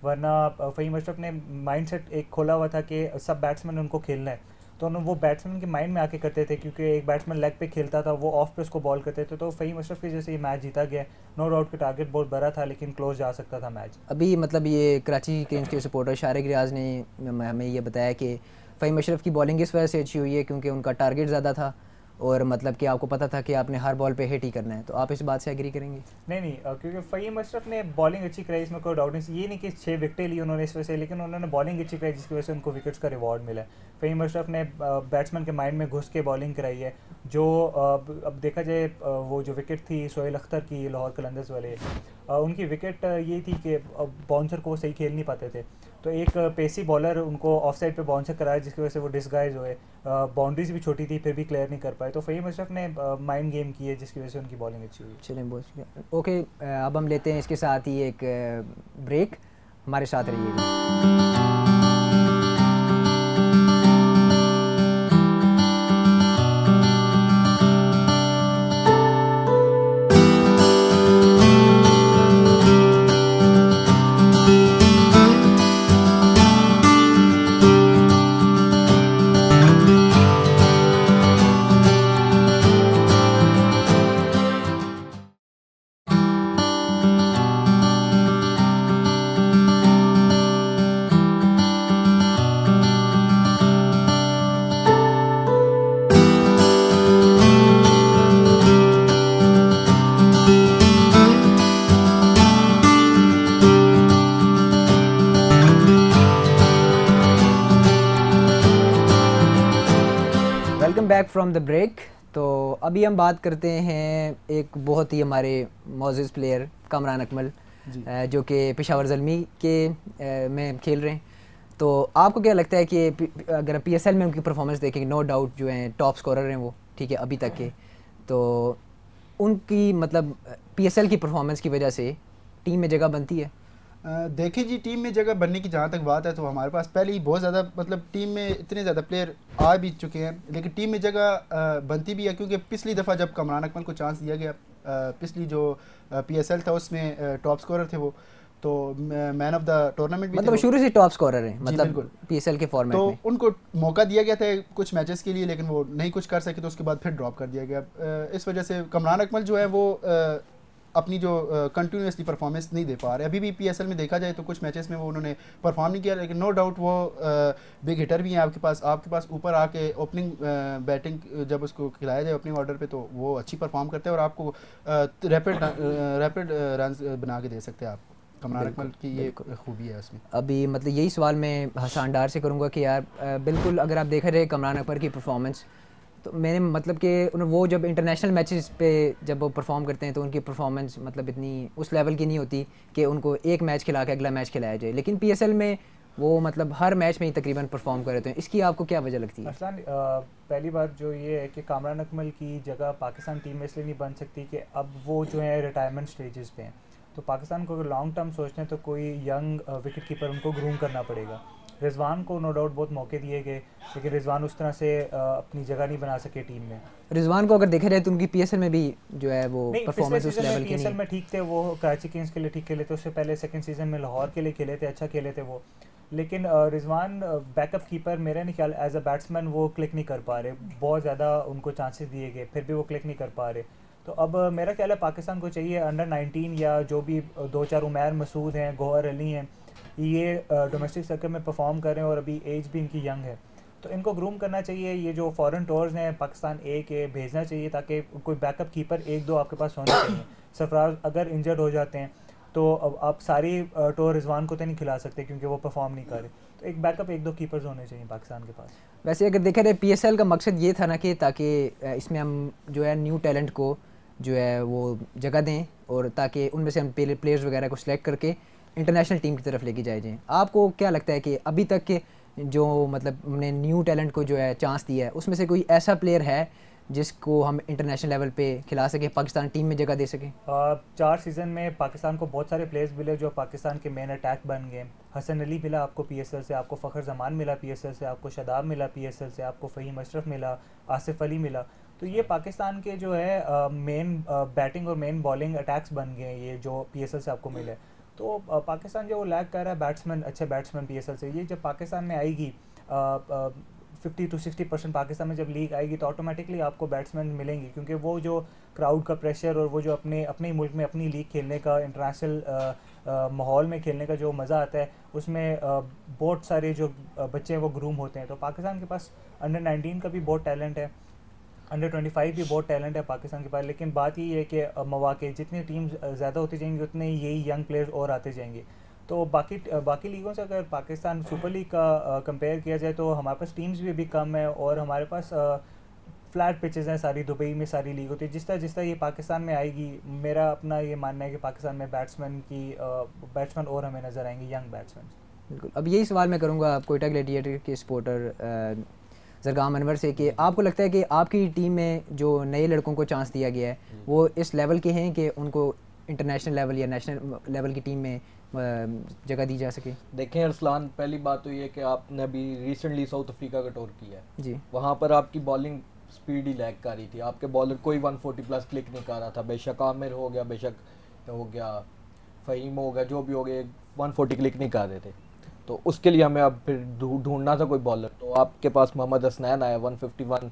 वरना फ़हीम अशरफ ने माइंडसेट एक खोला हुआ था कि सब बैट्समैन उनको खेलना है, तो वो बैट्समैन के माइंड में आके करते थे, क्योंकि एक बैट्समैन लेग पे खेलता था, वो ऑफ पे उसको बॉल करते थे। तो फ़हीम अशरफ की वजह से ये मैच जीता गया। नो डाउट कि टारगेट बहुत बड़ा था लेकिन क्लोज जा सकता था मैच। अभी मतलब ये कराची किंग्स के सपोर्टर शारिक रियाज ने हमें ये बताया कि फ़हीम अशरफ की बॉलिंग इस वजह से अच्छी हुई है क्योंकि उनका टारगेट ज़्यादा था और मतलब कि आपको पता था कि आपने हर बॉल पे हिट ही करना है। तो आप इस बात से एग्री करेंगे? नहीं, क्योंकि फ़हीम अशरफ ने बॉलिंग अच्छी कराई, इसमें कोई डाउट नहीं। ये नहीं कि 6 विकेटें ली उन्होंने इस वजह से, लेकिन उन्होंने बॉलिंग अच्छी कराई जिसकी वजह से उनको विकेट्स का रिवॉर्ड मिला। फ़हीम अशरफ ने बैट्समैन के माइंड में घुस के बॉलिंग कराई है। जो अब देखा जाए वो जो विकेट थी सोहेल अख्तर की लाहौर कलंदर्स वाले, उनकी विकेट ये थी कि बाउंसर को सही खेल नहीं पाते थे, तो एक पेसी बॉलर उनको ऑफ साइड पर बाउंसर कराया जिसकी वजह से वो डिसगाइज हुए, बाउंड्रीज भी छोटी थी फिर भी क्लियर नहीं कर पाए। तो फ़हीम अशरफ ने माइंड गेम की है जिसकी वजह से उनकी बॉलिंग अच्छी हुई। चलें बहुत ओके, अब हम लेते हैं इसके साथ ही एक ब्रेक, हमारे साथ रहिएगा। Back from the break. तो अभी हम बात करते हैं एक बहुत ही हमारे मौजूद प्लेयर कामरान अकमल जो कि पेशावर ज़ल्मी के में खेल रहे हैं। तो आपको क्या लगता है कि अगर PSL में उनकी परफॉर्मेंस देखेंगे, नो डाउट जो हैं टॉप स्कोरर हैं वो, ठीक है अभी तक के, तो उनकी मतलब PSL की परफॉर्मेंस की वजह से टीम में जगह बनती है? देखिए जी, टीम में जगह बनने की जहाँ तक बात है तो हमारे पास पहले ही बहुत ज़्यादा मतलब टीम में इतने ज़्यादा प्लेयर आ भी चुके हैं, लेकिन टीम में जगह बनती भी है क्योंकि पिछली दफ़ा जब कामरान अकमल को चांस दिया गया, पिछली जो PSL था उसमें टॉप स्कोरर थे वो, तो मैन ऑफ द टूर्नामेंट भी मतलब शुरू से टॉप स्कोरर हैं, जी, मतलब बिल्कुल। पीएसएल के फॉर्मेट तो में। उनको मौका दिया गया था कुछ मैचेस के लिए, लेकिन वो नहीं कुछ कर सके, तो उसके बाद फिर ड्रॉप कर दिया गया। इस वजह से कमरान अकमल जो है वो अपनी जो कंटिन्यूसली परफॉर्मेंस नहीं दे पा रहे। अभी भी पीएसएल में देखा जाए तो कुछ मैचेस में वो उन्होंने परफॉर्म नहीं किया, लेकिन नो डाउट वो बिग हिटर भी हैं आपके पास ऊपर आके ओपनिंग बैटिंग जब उसको खिलाया जाए ओपनिंग ऑर्डर पे तो वो अच्छी परफॉर्म करते हैं और आपको रैपिड रन बना के दे सकते हैं। आप कमरान अकमल की ये खूबी है उसमें। अभी मतलब यही सवाल मैं हसन डार से करूँगा कि यार बिल्कुल अगर आप देख रहे कमरान अकबर की परफॉर्मेंस, तो मैंने मतलब कि वो जब इंटरनेशनल मैचेस पे जब वो परफॉर्म करते हैं तो उनकी परफॉर्मेंस मतलब इतनी उस लेवल की नहीं होती कि उनको एक मैच खिला के अगला मैच खिलाया जाए, लेकिन पीएसएल में वो मतलब हर मैच में ही तकरीबन परफॉर्म कर रहे हैं। इसकी आपको क्या वजह लगती है? असलान पहली बात जो ये है कि कामरान अकमल की जगह पाकिस्तान टीम में इसलिए नहीं बन सकती कि अब वो जो है रिटायरमेंट स्टेजेस पे हैं, तो पाकिस्तान को अगर लॉन्ग टर्म सोचते हैं तो कोई यंग विकेट कीपर उनको ग्रूम करना पड़ेगा। रिजवान को नो डाउट बहुत मौके दिए गए, लेकिन रिजवान उस तरह से अपनी जगह नहीं बना सके टीम में। रिजवान को अगर देखा जाए तो उनकी पीएसएल में भी जो है वो परफॉर्मेंस उस लेवल की पीएसएल नहीं। में ठीक थे, वो कराची किंग्स के लिए ठीक खेले थे, उससे पहले सेकंड सीजन में लाहौर के लिए खेले थे, अच्छा खेले थे वो। लेकिन रिजवान बैकअप कीपर मेरा नहीं ख्याल एज अ बैट्समैन वो क्लिक नहीं कर पा रहे, बहुत ज़्यादा उनको चांसेस दिए गए फिर भी वो क्लिक नहीं कर पा रहे। तो अब मेरा ख्याल है पाकिस्तान को चाहिए अंडर 19 या जो भी 2-4 उमैर मसूद हैं, गौहर अली हैं, ये डोमेस्टिक सर्कल में परफॉर्म कर रहे हैं और अभी एज भी इनकी यंग है, तो इनको ग्रूम करना चाहिए। ये जो फॉरेन टूर्स हैं पाकिस्तान ए के भेजना चाहिए ताकि कोई बैकअप कीपर 1-2 आपके पास होने चाहिए। सरफराज अगर इंजर्ड हो जाते हैं तो अब आप सारी टूर रिजवान को तो नहीं खिला सकते क्योंकि वो परफॉर्म नहीं कर रहे, तो एक बैकअप 1-2 कीपर्स होने चाहिए पाकिस्तान के पास। वैसे अगर देखा जाए पीएसएल का मकसद ये था ना कि ताकि इसमें हम जो है न्यू टैलेंट को जो है वो जगह दें और ताकि उनमें से हम प्लेयर्स वगैरह को सिलेक्ट करके इंटरनेशनल टीम की तरफ लेके जाए। आपको क्या लगता है कि अभी तक के जो मतलब हमने न्यू टैलेंट को जो है चांस दिया है उसमें से कोई ऐसा प्लेयर है जिसको हम इंटरनेशनल लेवल पे खिला सके, पाकिस्तान टीम में जगह दे सके? 4 सीज़न में पाकिस्तान को बहुत सारे प्लेयर्स मिले जो पाकिस्तान के मेन अटैक बन गए। हसन अली मिला आपको पीएसएल से, आपको फ़खर जमान मिला पीएसएल से, आपको शादाब मिला पीएसएल से, आपको फ़हीम अशरफ मिला, आसिफ अली मिला। तो ये पाकिस्तान के जो है मेन बैटिंग और मेन बॉलिंग अटैक्स बन गए ये जो पीएसएल से आपको मिले। तो पाकिस्तान जो वो लैग कर रहा है बैट्समैन, अच्छे बैट्समैन पीएसएल से, ये जब पाकिस्तान में आएगी 50 to 60% पाकिस्तान में जब लीग आएगी तो ऑटोमेटिकली आपको बैट्समैन मिलेंगे, क्योंकि वो जो क्राउड का प्रेशर और वो जो अपने ही मुल्क में अपनी लीग खेलने का, इंटरनेशनल माहौल में खेलने का जो मज़ा आता है उसमें बहुत सारे जो बच्चे हैं वो ग्रूम होते हैं। तो पाकिस्तान के पास अंडर 19 का भी बहुत टैलेंट है, अंडर 25 भी बहुत टैलेंट है पाकिस्तान के पास, लेकिन बात ये है कि मौके जितनी टीम ज़्यादा होती जाएंगी उतने यही यंग प्लेयर्स और आते जाएंगे। तो बाकी लीगों से अगर पाकिस्तान सुपर लीग का कंपेयर किया जाए तो हमारे पास टीम्स भी कम है और हमारे पास फ्लैट पिचेस हैं सारी, दुबई में सारी लीग होती है। जिस तरह ये पाकिस्तान में आएगी, मेरा अपना ये मानना है कि पाकिस्तान में बैट्समैन और हमें नज़र आएंगे, यंग बैट्समैन। बिल्कुल। अब यही सवाल मैं करूँगा कोयटा ग्लैडिएटर के सपोर्टर ज़रगाम अनवर से कि आपको लगता है कि आपकी टीम में जो नए लड़कों को चांस दिया गया है वो इस लेवल के हैं कि उनको इंटरनेशनल लेवल या नेशनल लेवल की टीम में जगह दी जा सके? देखें अरसलान, पहली बात तो ये कि आपने अभी रिसेंटली साउथ अफ्रीका का टूर किया है जी, वहाँ पर आपकी बॉलिंग स्पीड ही लैग कर रही थी, आपके बॉलर कोई 140 प्लस क्लिक नहीं कर रहा था। बेशक आमिर हो गया, बेशक हो गया फ़हीम हो गया, जो भी हो गया 140 क्लिक नहीं कर रहे थे। तो उसके लिए हमें अब फिर ढूंढना था कोई बॉलर, तो आपके पास मोहम्मद हसनैन आया, 151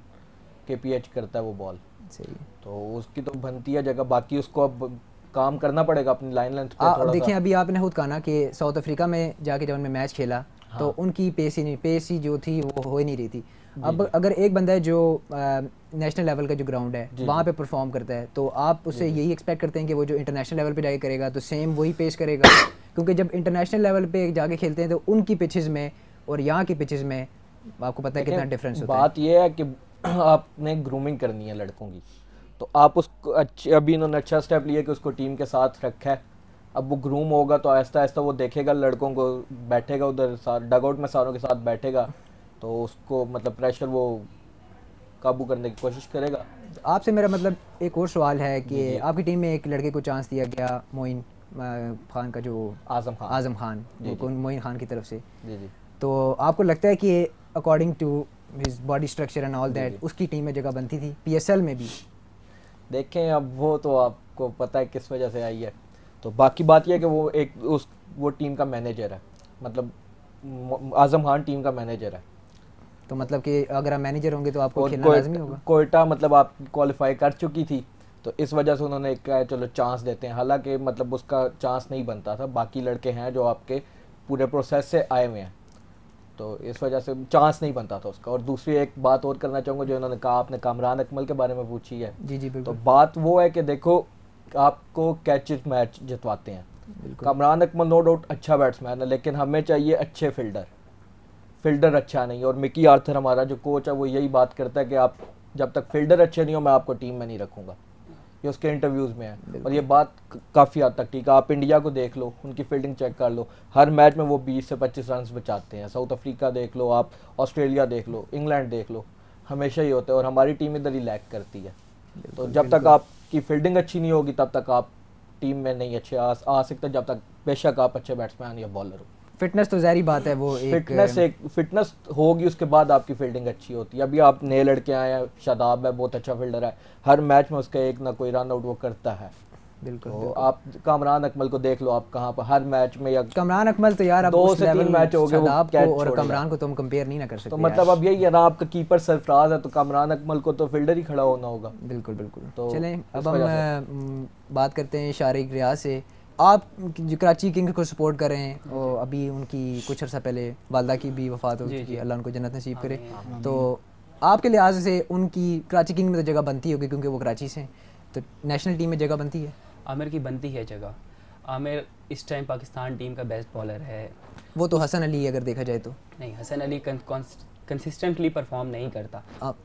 kph करता है वो बॉल, सही। तो उसकी तो बनती है जगह, बाकी उसको अब काम करना पड़ेगा अपनी लाइन लेंथ पे थोड़ा। देखिए अभी आपने खुद कहा ना कि साउथ अफ्रीका में जाके जब उन्होंने मैच खेला तो उनकी पेस ही जो थी वो हो ही नहीं रही थी। अब अगर एक बंदा है जो नेशनल लेवल का जो ग्राउंड है वहाँ पे परफॉर्म करता है तो आप उससे यही एक्सपेक्ट करते हैं कि वो जो इंटरनेशनल लेवल पे जाके करेगा तो सेम वही पेश करेगा, क्योंकि जब इंटरनेशनल लेवल पे जाके खेलते हैं तो उनकी पिचेस में और यहाँ की पिचेस में आपको पता है कितना डिफरेंस होता है। बात ये है कि आपने ग्रूमिंग करनी है लड़कों की, तो आप उसको अभी इन्होंने अच्छा स्टेप लिया कि उसको टीम के साथ रखा है। अब वो ग्रूम होगा तो आहिस्ता आहिस्ता वो देखेगा लड़कों को, बैठेगा उधर डगआउट में सारों के साथ बैठेगा, तो उसको मतलब प्रेशर वो काबू करने की कोशिश करेगा। आपसे मेरा मतलब एक और सवाल है कि आपकी टीम में एक लड़के को चांस दिया गया, मोइन खान का, जो आज़म खान मोइन खान की तरफ से, तो आपको लगता है कि according to his body structure and all that उसकी टीम में जगह बनती थी पीएसएल में भी? देखें अब वो तो आपको पता है किस वजह से आई है, तो बाकी बात यह है कि वो एक वो टीम का मैनेजर है, मतलब आजम खान टीम का मैनेजर है। तो मतलब कि अगर आप मैनेजर होंगे तो आपको और खेलना लाजमी होगा। कोयटा मतलब आप क्वालिफाई कर चुकी थी, तो इस वजह से उन्होंने कहा चलो चांस देते हैं, हालांकि मतलब उसका चांस नहीं बनता था, बाकी लड़के हैं जो आपके पूरे प्रोसेस से आए हुए हैं, तो इस वजह से चांस नहीं बनता था उसका। और दूसरी एक बात और करना चाहूँगा जो इन्होंने कहा, आपने कामरान अकमल के बारे में पूछी है, जी जी तो बिल्कुल। बात वो है कि देखो आपको कैचेस मैच जितवाते हैं। बिल्कुल। कामरान अकमल नो डाउट अच्छा बैट्समैन है, लेकिन हमें चाहिए अच्छे फील्डर अच्छा नहीं। और मिकी आर्थर हमारा जो कोच है वो यही बात करता है कि आप जब तक फील्डर अच्छे नहीं हो मैं आपको टीम में नहीं रखूँगा, ये उसके इंटरव्यूज़ में है। और ये बात काफ़ी हद तक ठीक है, आप इंडिया को देख लो, उनकी फील्डिंग चेक कर लो, हर मैच में वो 20 से 25 रन बचाते हैं। साउथ अफ्रीका देख लो आप, ऑस्ट्रेलिया देख लो, इंग्लैंड देख लो, हमेशा ही होता है। और हमारी टीम इधर ही लैक करती है। तो जब तक आपकी फील्डिंग अच्छी नहीं होगी तब तक आप टीम में नहीं अच्छे आ सकते, जब तक बेशक आप अच्छे बैट्समैन या बॉलर हो। फिटनेस तो ज़ाहिर बात है, वो फिटनेस होगी उसके बाद आपकी फील्डिंग अच्छी होती है। अभी आप नए लड़के आए हैं, शादाब है बहुत अच्छा फील्डर है, हर मैच में उसका एक ना कोई रन आउट वो करता है। बिल्कुल, तो बिल्कुल। आप कामरान अकमल को देख लो, आप कहाँ पर हर मैच में, या कामरान अकमल तो यार 2 से 3 मैच हो गए वो शादाब कैच को और छोड़ेगा। कामरान को तो हम कंपेयर नहीं ना कर सकते तो मतलब अब यही है ना, आपका कीपर सरफराज है तो कामरान अकमल को तो फील्डर ही खड़ा होना होगा। बिल्कुल बिल्कुल। तो चलें अब इस हम बात करते हैं शारिक रियाज से। आप जो कराची किंग्स को सपोर्ट कर रहे हैं, और अभी उनकी कुछ अर्सा पहले वालदा की भी वफात हो चुकी है, अल्लाह उनको जन्नत नसीब करे। तो आपके लिहाज से उनकी कराची किंग में तो जगह बनती होगी क्योंकि वो कराची से हैं, तो नेशनल टीम में जगह बनती है? आमिर की बनती है जगह। आमिर इस टाइम पाकिस्तान टीम का बेस्ट बॉलर है। वो तो हसन अली अगर देखा जाए तो नहीं, हसन अली कंसिस्टेंटली परफॉर्म नहीं करता। आप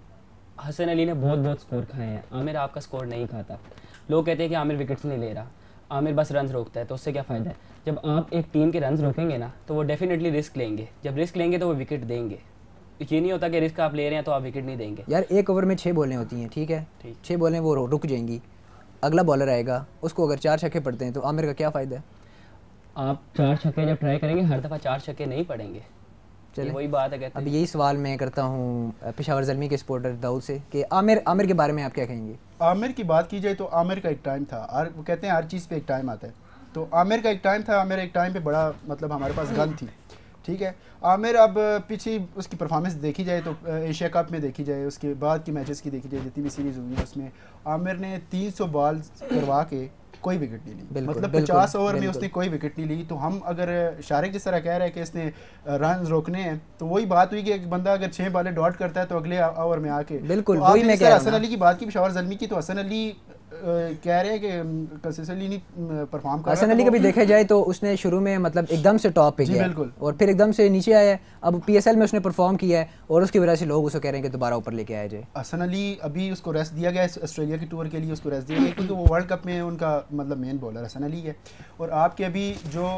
हसन अली ने बहुत स्कोर खाए हैं, आमिर आपका स्कोर नहीं खाता। लोग कहते हैं कि आमिर विकेट्स नहीं ले रहा, आमिर बस रन रोकता है, तो उससे क्या फ़ायदा है? जब आप एक टीम के रन रोकेंगे ना तो वो डेफिनेटली रिस्क लेंगे, जब रिस्क लेंगे तो वो विकेट देंगे। ये नहीं होता कि रिस्क आप ले रहे हैं तो आप विकेट नहीं देंगे। यार एक ओवर में 6 बॉलें होती हैं, ठीक है, 6 बॉलें वो रुक जाएंगी, अगला बॉलर आएगा, उसको अगर 4 छक्के पड़ते हैं तो आमिर का क्या फ़ायदा है? आप 4 छक्के जब ट्राई करेंगे हर दफ़ा 4 छक्के नहीं पड़ेंगे। चलिए वही बात है, कहते अब हैं। यही सवाल मैं करता हूँ पेशावर ज़ल्मी के सपोर्टर दाऊद से कि आमिर के बारे में आप क्या कहेंगे? आमिर की बात की जाए तो आमिर का एक टाइम था, वो कहते हैं हर चीज़ पे एक टाइम आता है, तो आमिर का एक टाइम था, आमिर एक टाइम पे बड़ा मतलब हमारे पास गन थी, ठीक है। आमिर अब पीछे उसकी परफॉर्मेंस देखी जाए तो एशिया कप में देखी जाए, उसके बाद की मैचेस की देखी जाए, जितनी भी सीरीज़ हुई है उसमें आमिर ने 300 बॉल करवा के कोई विकेट नहीं ली, मतलब 50 ओवर में उसने कोई विकेट नहीं ली। तो हम अगर शारिक जिस तरह कह रहे हैं कि इसने रन रोकने हैं, तो वही बात हुई कि एक बंदा अगर 6 बॉलें डॉट करता है तो अगले ओवर में आके बिल्कुल तो वही मैं कह रहा हूं। हसन अली की बात की, पेशावर ज़ल्मी की, तो हसन अली कह रहे हैं कि कंसिस्टेंटली नहीं परफॉर्म कर रहा। हसन अली का भी देखा जाए तो उसने शुरू में मतलब एकदम से टॉप पे गया और फिर एकदम से नीचे आया, अब पीएसएल में उसने परफॉर्म किया है और उसकी वजह से लोग उसको कह रहे हैं कि दोबारा ऊपर लेके आया जाए। हसन अली अभी उसको रेस्ट दिया गया है, ऑस्ट्रेलिया की टूर के लिए उसको रेस्ट दिया गया क्योंकि वो वर्ल्ड कप में उनका मतलब मेन बॉलर हसन अली है। और आपके अभी जो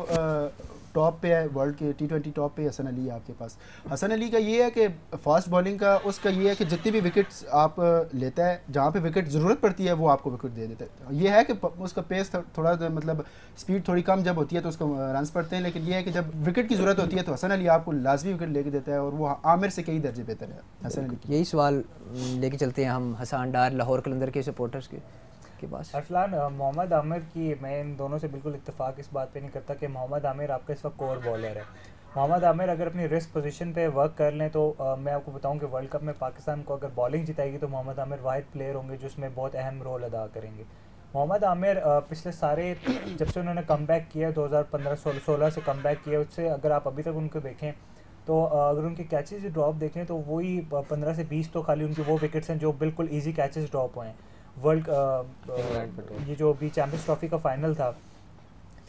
टॉप पे है वर्ल्ड के T20 टॉप पे हसन अली है आपके पास। हसन अली का ये है कि फास्ट बॉलिंग का उसका ये है कि जितनी भी विकेट्स आप लेता है, जहाँ पे विकेट ज़रूरत पड़ती है वो आपको विकेट दे देता है। ये है कि उसका पेस थोड़ा मतलब स्पीड थोड़ी कम जब होती है तो उसको रन्स पड़ते हैं, लेकिन ये है कि जब विकेट की ज़रूरत होती है तो हसन अली आपको लाजमी विकेट लेके देता है और वो आमिर से कई दर्जे बेहतर है हसन अली। यही सवाल लेके चलते हैं हम हसन डार लाहौर कलंदर के सपोर्टर्स के पास। अरसलान, मोहम्मद आमिर की मैं इन दोनों से बिल्कुल इत्तेफाक इस बात पे नहीं करता कि मोहम्मद आमिर आपका इस वक्त कोर बॉलर है। मोहम्मद आमिर अगर अपनी रिस्क पोजीशन पे वर्क कर लें तो मैं आपको बताऊं कि वर्ल्ड कप में पाकिस्तान को अगर बॉलिंग जिताएगी तो मोहम्मद आमिर वाहिद प्लेयर होंगे जो उसमें बहुत अहम रोल अदा करेंगे। मोहम्मद आमिर पिछले सारे जब से उन्होंने कम बैक किया 2015-16 से कम बैक किया, उससे अगर आप अभी तक उनको देखें तो अगर उनके कैचेस ड्रॉप देखें तो वही 15 से 20 तो खाली उनके वो विकेट्स हैं जो बिल्कुल ईजी कैचेस ड्रॉप हुए हैं। ये जो अभी चैम्पियंस ट्रॉफी का फाइनल था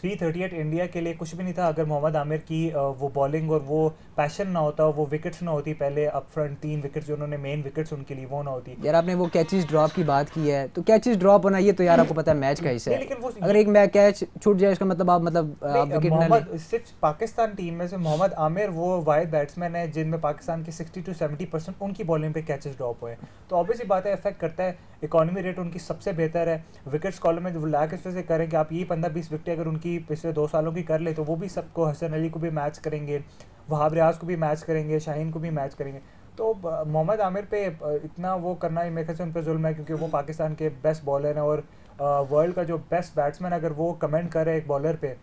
338 इंडिया के लिए कुछ भी नहीं था अगर मोहम्मद आमिर की वो बॉलिंग और वो पैशन ना होता, वो विकेट्स ना होती, पहले अप फ्रंट 3 विकेट्स जो उन्होंने मेन विकेट्स उनके लिए वो ना होती। यार आपने वो कैचेस ड्रॉप की बात की है तो कैचेस ड्रॉप होना ये तो यार आपको पता है मैच का हिस्सा है, लेकिन वो अगर एक मैच कैच छूट जाए इसका मतलब आप विकेट ना ले। सिर्फ पाकिस्तान टीम में से मोहम्मद आमिर वो वाहिद बैट्समैन है जिनमें पाकिस्तान के 60 to 70% उनकी बॉलिंग पे कैचेस ड्रॉप हुए, तो ऑब्वियसली बात है इफेक्ट करता है। इकोनॉमी रेट उनकी सबसे बेहतर है, विकेट्स कॉलम में लैक इस वजह से करें कि आप ये 15-20 विकेटें अगर उनकी पिछले 2 सालों की कर ले तो वो भी सबको हसन अली को भी मैच करेंगे, वहाब रियाज को भी मैच करेंगे, शाहीन को भी मैच करेंगे। तो मोहम्मद आमिर पे इतना वो करना ही मेरे ख्याल से उन पर जुल्म है क्योंकि वो पाकिस्तान के बेस्ट बॉलर हैं और वर्ल्ड का जो बेस्ट बैट्समैन अगर वो कमेंट करे एक बॉलर पे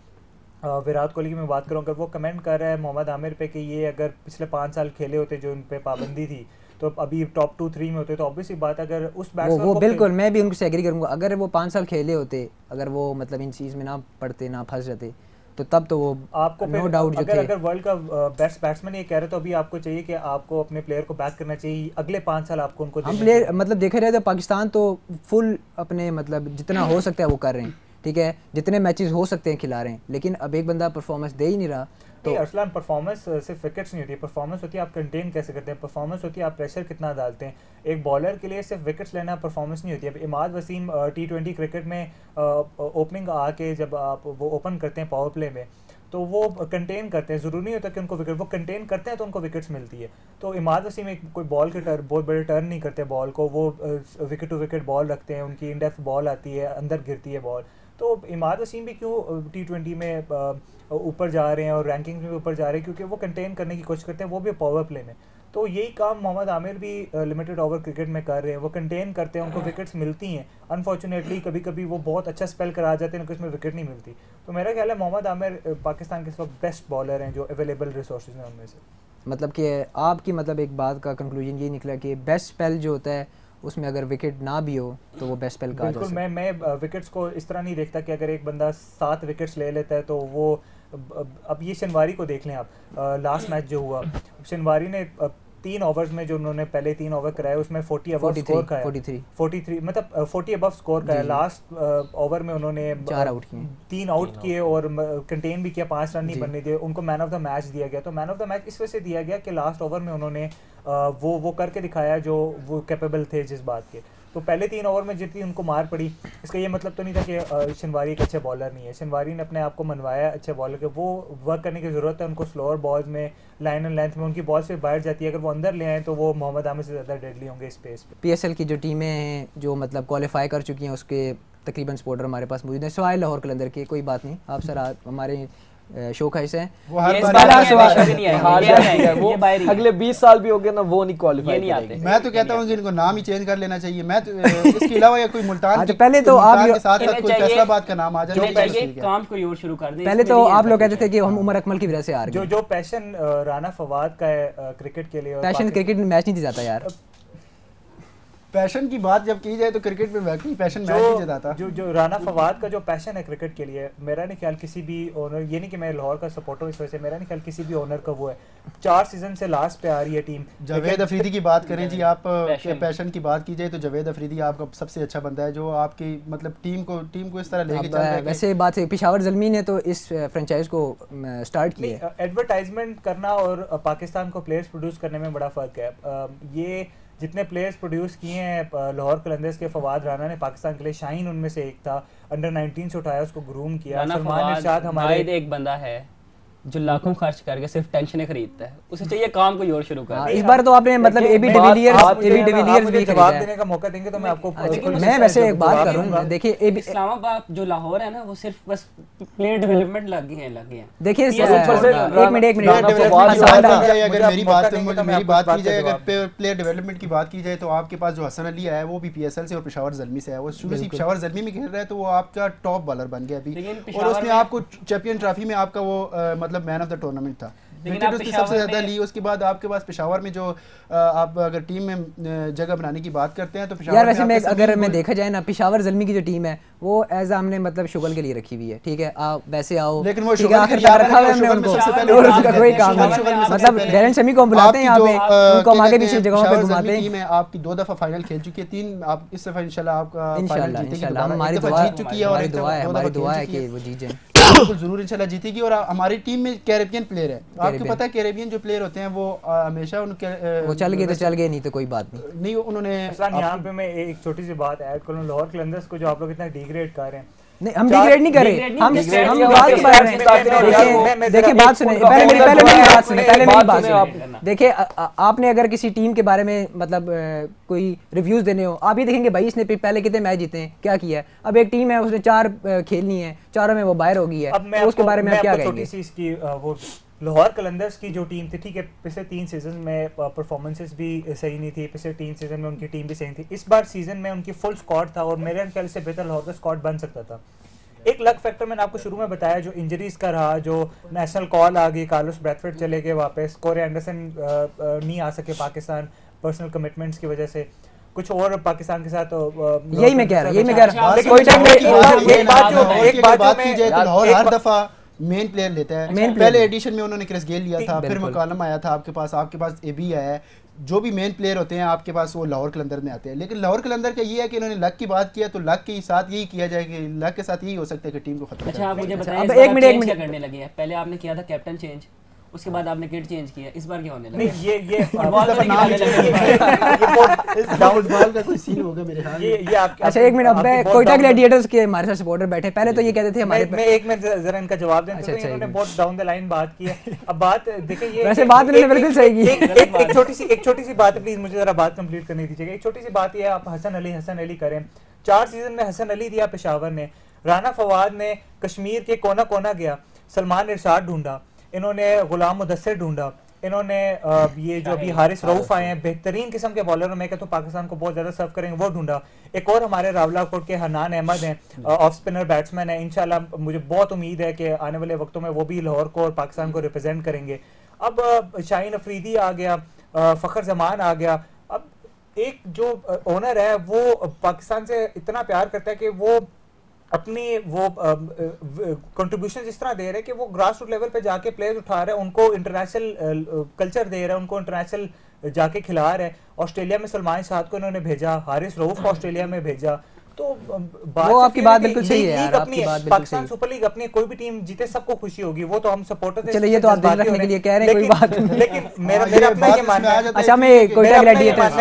विराट कोहली की मैं बात करूँ, अगर वो कमेंट कर रहा है मोहम्मद आमिर पे कि ये अगर पिछले 5 साल खेले होते जो उन पे पाबंदी थी तो अभी टॉप 2-3 में होते, तो ऑब्वियसली बात अगर उस बैट्समैन वो बिल्कुल मैं भी उनसे एग्री करूंगा। अगर वो 5 साल खेले होते, अगर वो मतलब इन चीज़ में ना पड़ते, ना फंस जाते, तो तब तो वो आपको नो डाउट जो थे। अगर वर्ल्ड का बेस्ट बैट्समैन ये कह रहे तो अभी आपको चाहिए कि आपको अपने प्लेयर को बैक करना चाहिए, अगले 5 साल आपको उनको हम प्लेयर मतलब देखे रहे तो पाकिस्तान तो फुल अपने मतलब जितना हो सकता है वो कर रहे हैं, ठीक है, जितने मैचेस हो सकते हैं खिला रहे हैं, लेकिन अब एक बंदा परफॉर्मेंस दे ही नहीं रहा। तो अरसलान परफॉर्मेंस सिर्फ विकेट्स नहीं होती है, परफॉर्मेंस होती है आप कंटेन कैसे करते हैं, परफॉर्मेंस होती है आप प्रेशर कितना डालते हैं। एक बॉलर के लिए सिर्फ विकेट्स लेना परफॉर्मेंस नहीं होती है। अब इमाद वसीम T20 क्रिकेट में ओपनिंग आके जब आप वो ओपन करते हैं पावर प्ले में तो वो कंटेन करते हैं, ज़रूरी नहीं होता कि उनको विकेट, वो कंटेन करते हैं तो उनको विकेट्स मिलती है। तो इमाद वसीम एक कोई बॉल के बहुत बड़े टर्न नहीं करते बॉल को, वो विकेट टू विकेट बॉल रखते हैं, उनकी इन डेप्थ बॉल आती है, अंदर गिरती है बॉल। तो इमाद वसीम भी क्यों T20 में ऊपर जा रहे हैं और रैंकिंग में ऊपर जा रहे हैं, क्योंकि वो कंटेन करने की कोशिश करते हैं, वो भी पावर प्ले में। तो यही काम मोहम्मद आमिर भी लिमिटेड ओवर क्रिकेट में कर रहे हैं, वो कंटेन करते हैं, उनको विकेट्स मिलती हैं। अनफॉर्चुनेटली कभी कभी वो बहुत अच्छा स्पेल करा जाते हैं लेकिन उसमें विकेट नहीं मिलती। तो मेरा ख्याल है मोहम्मद आमिर पाकिस्तान के इस वक्त बेस्ट बॉलर हैं जो अवेलेबल रिसोर्सेज हैं उनमें से। मतलब कि आपकी मतलब एक बात का कंक्लूजन ये निकला कि बेस्ट स्पेल जो होता है उसमें अगर विकेट ना भी हो तो वो बेस्ट स्पेल कहा जा सकता है। मैं विकेट्स को इस तरह नहीं देखता कि अगर एक बंदा 7 विकेट्स ले लेता है तो वो, अब ये शनवारी को देख लें आप, लास्ट मैच जो हुआ शनवारी ने 3 ओवर्स में जो उन्होंने पहले 3 ओवर कराए उसमें 40 अबव स्कोर का है, 43 मतलब 40 अबव स्कोर का है। लास्ट ओवर में उन्होंने 4 आउट किए, 3 आउट किए और कंटेन भी किया, 5 रन नहीं बनने दिए, उनको मैन ऑफ द मैच दिया गया। तो मैन ऑफ द मैच इस वजह से दिया गया कि लास्ट ओवर में उन्होंने वो करके दिखाया जो वो कैपेबल थे जिस बात के। तो पहले 3 ओवर में जितनी उनको मार पड़ी, इसका ये मतलब तो नहीं था कि शनवारी एक अच्छे बॉलर नहीं है। शनवारी ने अपने आप को मनवाया अच्छे बॉलर के, वो वर्क करने की ज़रूरत है उनको। स्लोअर बॉल्स में, लाइन एंड लेंथ में उनकी बॉल से बाहर जाती है, अगर वो अंदर ले आए तो वो मोहम्मद आमिर से ज़्यादा डेडली होंगे स्पेस पे। PSL की जो टीमें हैं जो मतलब क्वालिफाई कर चुकी हैं उसके तकरीबन सपोर्टर हमारे पास मौजूद हैं, सवाल लाहौर कलंदर के। कोई बात नहीं, आप सर हमारे शो का हिस्सा है, वो हर बार अगले 20 साल भी हो गए ना वो नहीं क्वालिफाई नहीं आते। मैं तो कहता हूँ इनको नाम ही चेंज कर लेना चाहिए। मैं तो इसके अलावा या कोई मुल्तान पहले तो आप के साथ साथ कोई फैसलाबाद का नाम आ जाए, काम कोई और शुरू कर दें। पहले तो आप लोग कहते थे कि हम उमर अकमल की वजह से हार गए। जो पैशन राना फवाद का है क्रिकेट के लिए, पैशन क्रिकेट में मैच नहीं जाता यार। पैशन की बात जब की जाए तो क्रिकेट में वाकई पैशन मैच नहीं जिताता। जो राना फवाद का जो पैशन है क्रिकेट के लिए, मेरा नहीं ख्याल किसी भी ओनर, ये नहीं कि मैं लाहौर का सपोर्टर हूं इस वजह से, मेरा नहीं ख्याल किसी भी ओनर का वो है। 4 सीजन से लास्ट पे आ रही है टीम। जावेद अफरीदी की बात करें जी, आप पैशन की बात की जाए तो जावेद अफरीदी आपका सबसे अच्छा बंदा है जो आपकी मतलब टीम को इस तरह लेके चल रहा है। वैसे बात है पेशावर ज़ल्मी ने तो इस फ्रेंचाइज को स्टार्ट किया। एडवर्टाइजमेंट करना और पाकिस्तान को प्लेयर्स प्रोड्यूस करने में बड़ा फ़र्क है। ये जितने प्लेयर्स प्रोड्यूस किए हैं लाहौर कलंदर्स के, फवाद राना ने पाकिस्तान के लिए, शाहीन उनमें से एक था, अंडर 19 से उठाया, उसको ग्रूम किया। सलमान इरशाद हमारे एक बंदा है जो लाखों खर्च करके सिर्फ टेंशन खरीदता है, उसे चाहिए काम कोई और शुरू कर। इस बार तो आपने मतलब एबी डिविलियर्स भी जवाब देने का मौका देंगे तो मैं आपको, मैं वैसे एक बात करूं, देखिए इस्लामाबाद जो लाहौर है ना वो सिर्फ बस प्लेयर डेवलपमेंट लगे हैं। देखिए एक मिनट अगर मेरी बात की जाए, अगर प्लेयर डेवलपमेंट की बात की जाए तो आपके पास जो हसन अली है वो भी PSL से और पेशावर ज़ल्मी से है। वो शुरू से पेशावर ज़ल्मी में खेल रहा है तो वो आपका टॉप बॉलर बन गया अभी, और उसने आपको चैंपियन ट्रॉफी में आपका वो मतलब मैन ऑफ द टूर्नामेंट था, विकेट उसने सबसे ज्यादा ली। उसके बाद आपके पास पेशावर में जो आप अगर टीम में जगह बनाने की बात करते हैं तो पेशावर यार वैसे अगर मैं देखा जाए ना, पेशावर ज़ल्मी की जो टीम है वो एज हमने मतलब शुगल के लिए रखी हुई है, ठीक है, आप वैसे आओ, लेकिन वो शुगल आखिरकार रखा हुआ है हमने उनको, और उसका कोई काम नहीं। मतलब डैरेन शमी को हम बुलाते हैं यहाँ पे, उनको हम आगे पीछे जगहों पे घुमाते हैं। आपकी 2 दफा फाइनल खेल चुकी है, 3 आप इस दफा इंशाल्लाह आपका इंशाल्लाह हमारी दुआ है कि वो जीत जाए, बिल्कुल जरूर इंशाल्लाह जीतेगी। और हमारी टीम में कैरेबियन प्लेयर है, आपको पता है कैरेबियन जो प्लेयर होते हैं वो हमेशा उनके वो चल गए तो चल गए, नहीं तो कोई बात नहीं। उन्होंने यहाँ पे मैं एक छोटी सी बात ऐड करूँ, लाहौर कलंदर्स को जो आप लोग इतना डिग्रेड कर रहे हैं, नहीं हम डिग्रेड नहीं कर रहे, हम बात कर रहे हैं। देखिए बात सुने, पहले मेरी बात सुने। देखिए आपने अगर किसी टीम के बारे में मतलब कोई रिव्यूज देने हो, आप ये देखेंगे भाई इसने पहले कितने मैच जीते हैं, क्या किया है। अब एक टीम है उसने 4 खेलनी है, 4 में वो बाहर हो गई है, तो उसके बारे में आप क्या कहेंगे। वो लाहौर कलंदर्स की जो टीम थी, ठीक है, पिछले 3 सीजन में परफॉर्मेंसेस भी सही नहीं थी, पिछले 3 सीजन में उनकी टीम भी सही थी। इस बार सीजन में उनकी फुल स्क्वाड था और मेरे ख्याल से बेहतर लाहौर का स्क्वाड बन सकता था। एक लक फैक्टर मैंने आपको शुरू में बताया, जो इंजरीज का रहा, जो नेशनल कॉल आ गई, कार्लोस ब्रैथवेट चले गए वापस, कोरे एंडरसन नहीं आ सके पाकिस्तान पर्सनल कमिटमेंट्स की वजह से, कुछ और पाकिस्तान के साथ यही मैं कह रहा हूँ एक बात की जाए तो लाहौर हर दफा मेन प्लेयर लेता है। पहले एडिशन में उन्होंने क्रिस गेल लिया था, फिर मकालम आया था आपके पास एबी आया है। जो भी मेन प्लेयर होते हैं आपके पास वो लाहौर कलंदर में आते हैं। लेकिन लाहौर कलंदर का ये है कि इन्होंने लक की बात किया तो लक के साथ यही किया जाए कि लक के साथ यही हो सकता है कि टीम को खत्म। अच्छा आप मुझे बताएं, अब एक मिनट क्या करने लगे हैं? पहले आपने किया था कैप्टन चेंज, उसके बाद आपने किट चेंज किया, इस बार क्या होने लगा? नहीं ये डाउट बॉल का कोई सीन होगा मेरे ख्याल में। अच्छा एक मिनट, अब कोयटा ग्लैडिएटर्स के हमारे साथ सपोर्टर बैठे, पहले तो ये कहते थे हमारे मैं एक मिनट जरा इनका जवाब दें। तो इन्होंने बहुत डाउन द लाइन बात की है। अब बात देखें, ये वैसे बात इन्होंने बिल्कुल सही की। एक छोटी सी बात, प्लीज मुझे जरा बात कंप्लीट करने दीजिएगा। एक छोटी सी बात ये है, आप हसन अली करें। 4 सीजन में हसन अली दिया पेशावर ने, राना फवाद ने कश्मीर के कोना कोना गया, सलमान इरशाद ढूंढा, इन्होंने गुलाम मुदस्सिर ढूंढा, इन्होंने ये जो अभी हारिस रऊफ आए हैं बेहतरीन किस्म के बॉलर, मैं कहता हूँ पाकिस्तान को बहुत ज़्यादा सर्व करेंगे, वो ढूंढा। एक और हमारे रावलाकोट के हनान अहमद हैं, ऑफ स्पिनर बैट्समैन है, इंशाल्लाह मुझे बहुत उम्मीद है कि आने वाले वक्तों में वो भी लाहौर को और पाकिस्तान को रिप्रेजेंट करेंगे। अब शाहीन अफरीदी आ गया, फ़खर जमान आ गया। अब एक जो ओनर है वो पाकिस्तान से इतना प्यार करता है कि वो अपनी वो कंट्रीब्यूशन इस तरह दे रहे हैं कि वो ग्रास रूट लेवल पे जाके प्लेयर्स उठा रहे हैं, उनको इंटरनेशनल कल्चर दे रहा है, उनको इंटरनेशनल जाके खिला रहे हैं। ऑस्ट्रेलिया में सलमान शाह को इन्होंने भेजा, हारिस रऊफ को ऑस्ट्रेलिया में भेजा। तो वो आपकी बात बिल्कुल सही है यार, आपकी बात बिल्कुल पाकिस्तान सुपर लीग अपनी कोई भी टीम जीते सबको खुशी होगी, वो तो हम सपोर्टर थे। चलो ये तो आप दिल रखने के लिए कह रहे हैं, कोई बात नहीं। लेकिन मेरा अपना ये मानना है। अच्छा मैं कोयटा ग्लैडिएटर्स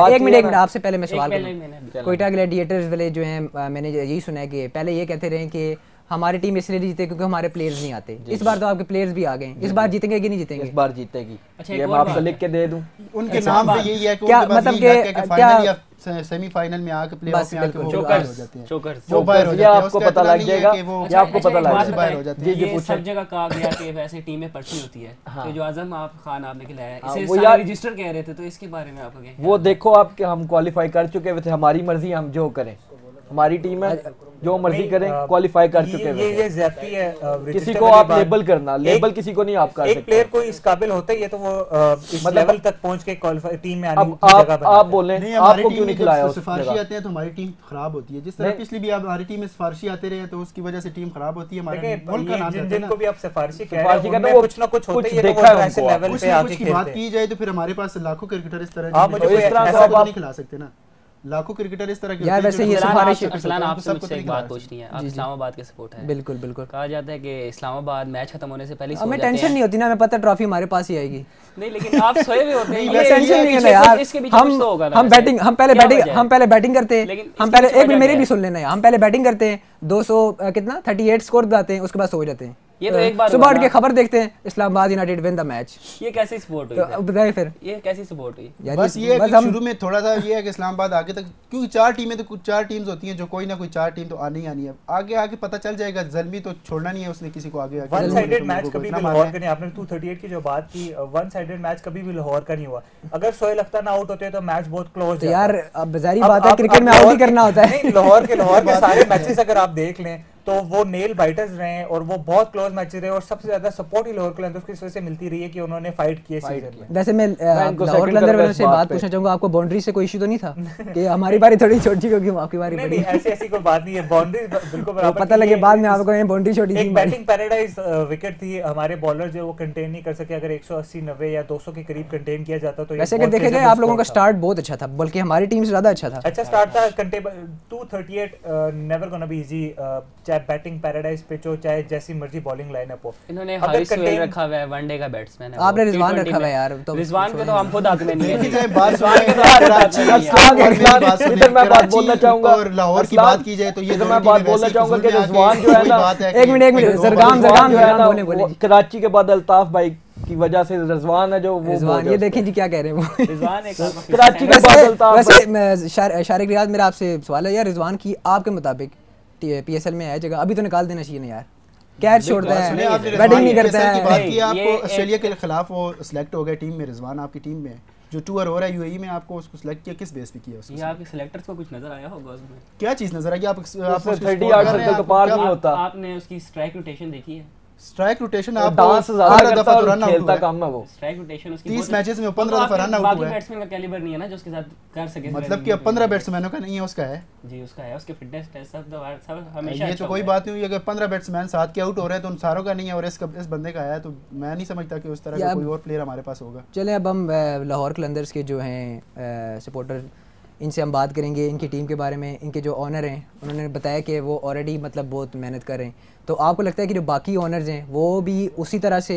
एक मिनट आपसे पहले मैं सवाल करूं। कोयटा ग्लैडिएटर्स वाले जो हैं, मैंने यही सुना है कि पहले ये कहते रहे कि हमारी टीम इसलिए जीते क्योंकि हमारे प्लेयर्स नहीं आते। इस बार तो आपके प्लेयर्स भी आ गए, इस बार जीतेंगे कि नहीं जीतेंगे? इस बार जीतेगी। अच्छा ये मैं आपको लिख के दे दूं, उनके नाम पे यही है कि क्या मतलब कि फाइनल या सेमीफाइनल में आके प्लेऑफ में आके वो बाहर हो जाते हैं। वो बाहर हो जाते हैं, आपको पता लग जाएगा, ये आपको पता लग जाएगा, बाहर हो जाते हैं। ये सब जगह कहा गया कि वैसे टीमें पढ़ती होती है, तो जो आजम आप खान आपने खिलाया इसे सारे रजिस्टर कह रहे थे, तो इसके बारे में आपको क्या? वो देखो आप कि हम क्वालीफाई कर चुके थे, हमारी मर्जी हम जो करें, हमारी टीम है जो मर्जी करें, क्वालीफाई कर चुके हैं। ये ज़्यादती है, किसी को आप लेबल करना, लेबल किसी को नहीं आप कर सकते। एक प्लेयर कोई इस काबिल होता है ये तो वो इस लेवल तक पहुंच के क्वालीफाई टीम में आने की जगह बनाता है। आप बोलें आपको क्यों नहीं खिलाया? सिफारिशी आते हैं तो हमारी टीम खराब होती है। जिस तरह पिछली भी आप हमारी टीम में सिफारिशी आते रहे तो उसकी वजह से टीम खराब होती है। हमारे मुल्क का नाम जिनको भी आप सिफारिशी कह रहे हैं उनमें कुछ ना कुछ होता है, ये तो वो इंटरनेशनल लेवल पे आके खेलते हैं। बात की जाए तो फिर हमारे पास लाखों क्रिकेटर इस तरह आप मुझे ऐसा नहीं खिला सकते ना, लाखों क्रिकेटर इस तरह के यार। वैसे ये सिफारिश अरसलान आपसे मुझसे एक बात पूछनी है, आप इस्लामाबाद के सपोर्ट हैं? बिल्कुल बिल्कुल। कहा जाता है कि इस्लामाबाद मैच खत्म होने से पहले हमें टेंशन नहीं होती ना, हमें पता ट्रॉफी हमारे पास ही आएगी। नहीं लेकिन आप सोए हुए होते हैं, ये टेंशन नहीं है ना यार। हम पहले बैटिंग करते हैं, हम पहले एक मिनट मेरी भी सुन लेना है, हम पहले बैटिंग करते हैं, 200 कितना 38 स्कोर बनाते हैं, उसके बाद सो जाते हैं। ये तो एक बार सुबह उठ के खबर देखते हैं Islamabad United win the match. ये कैसी सपोर्ट हुई? तो बताइए फिर ये कैसी सपोर्ट हुई? बस ये है कि शुरू में थोड़ा सा ये है कि इस्लामाबाद आगे तक, क्योंकि 4 टीमें तो कुछ 4 टीम्स होती हैं जो कोई ना कोई 4 टीम तो आनी ही आनी है। आगे आगे पता चल जाएगा, ज़ल्मी तो छोड़ना नहीं है उसने किसी को आगे आगे। वन साइडेड मैच कभी भी लाहौर का नहीं। आपने 238 की जो बात की, वन साइडेड मैच कभी भी लाहौर का नहीं हुआ। अगर सोहेल अख्तर ना आउट होते तो मैच बहुत क्लोज है यार। अब जारी बात है क्रिकेट में आउट ही करना होता है। लाहौर के सारे मैचेस अगर आप देख लें तो वो नेल बाइटर्स रहे और वो बहुत क्लोज मैच रहे और सबसे ज्यादा सपोर्ट ही लाहौर कलंदर की वजह से मिलती रही है कि उन्होंने फाइट किए सीजन में। वैसे मैं लाहौर कलंदर वालों से बात पूछना चाहूंगा, आपको बाउंड्री से कोई इशू तो नहीं था कि हमारी बारी थोड़ी छोटी क्योंकि आपकी बारी बड़ी? नहीं ऐसी कोई बात नहीं है, बाउंड्री बिल्कुल बराबर। पता लगे बाद में आपको ये बाउंड्री छोटी थी। एक बैटिंग पैराडाइज विकेट थी, हमारे बॉलर जो वो कंटेन नहीं कर सके। अगर 180 90 या 200 के करीब कंटेन किया जाता तो वैसे अगर देखा जाए आप लोगों का स्टार्ट बहुत अच्छा था, बल्कि हमारी टीम से ज्यादा अच्छा था। अच्छा स्टार्ट था। 238 नेवर गोना बी इजी, चाहे बैटिंग पैराडाइज पिच हो चाहे जैसी मर्जी बॉलिंग लाइनअप हो। इन्होंने हारिस सोहेल रखा हुआ है, वनडे का बैट्समैन है। आपने रिजवान रखा हुआ है यार, तो रिजवान के तो हम खुद हक में नहीं है। इधर मैं बात बोलना चाहूंगा और लाहौर की बात की जाए तो ये मैं बात बोलना चाहूंगा कि रिजवान जो है ना, एक मिनट जरगाम बोले कराची के बाद अल्ताफ भाई की वजह से रिजवान है जो वो रिजवान, ये देखें जी क्या कह रहे हैं वो। रिजवान एक कराची के बाद अल्ताफ। वैसे शारिक रियाज मेरा आपसे सवाल है यार, रिजवान की आपके मुताबिक पीएसएल में है जगह, अभी तो निकाल देना चाहिए ना यार, कैच छोड़ता है, बैटिंग नहीं करता है। आपको ऑस्ट्रेलिया के खिलाफ वो सिलेक्ट हो गया टीम में, रिजवान आपकी टीम में, जो टूर हो रहा है यूएई में, आपको उसको सिलेक्ट किया किस बेस पे किया उसको? ये आपके सिलेक्टर्स को कुछ नजर आया होगा उसमें? क्या चीज़ नजर आई? आप 30 यार्ड सर्कल तो पार नहीं होता। आपने उसकी स्ट्राइक रोटेशन देखी है? स्ट्राइक रोटेशन आप डांस ज्यादा करता तो है और खेलता कम है वो। स्ट्राइक रोटेशन उसकी 30 मैचेस में 15 दफा रन आउट हुआ है। बाकी बैट्समैन का कैलिबर नहीं है ना जो उसके साथ कर सके। मतलब कि अब 15 बैट्समैनों का नहीं है, उसका है जी, उसका है, उसके फिटनेस टेस्ट सब हमेशा ये तो कोई बात नहीं हुई। अगर 15 बैट्समैन साथ के आउट हो रहे हैं तो उन सारों का नहीं है और इस बंदे का है, तो मैं नहीं समझता कि उस तरह का कोई और प्लेयर हमारे पास होगा। चलें अब हम लाहौर कलंदर्स के जो हैं सपोर्टर, इनसे हम बात करेंगे इनकी टीम के बारे में। इनके जो ऑनर हैं उन्होंने बताया कि वो ऑलरेडी मतलब बहुत मेहनत कर रहे हैं। तो आपको लगता है कि जो बाकी ऑनर्स हैं वो भी उसी तरह से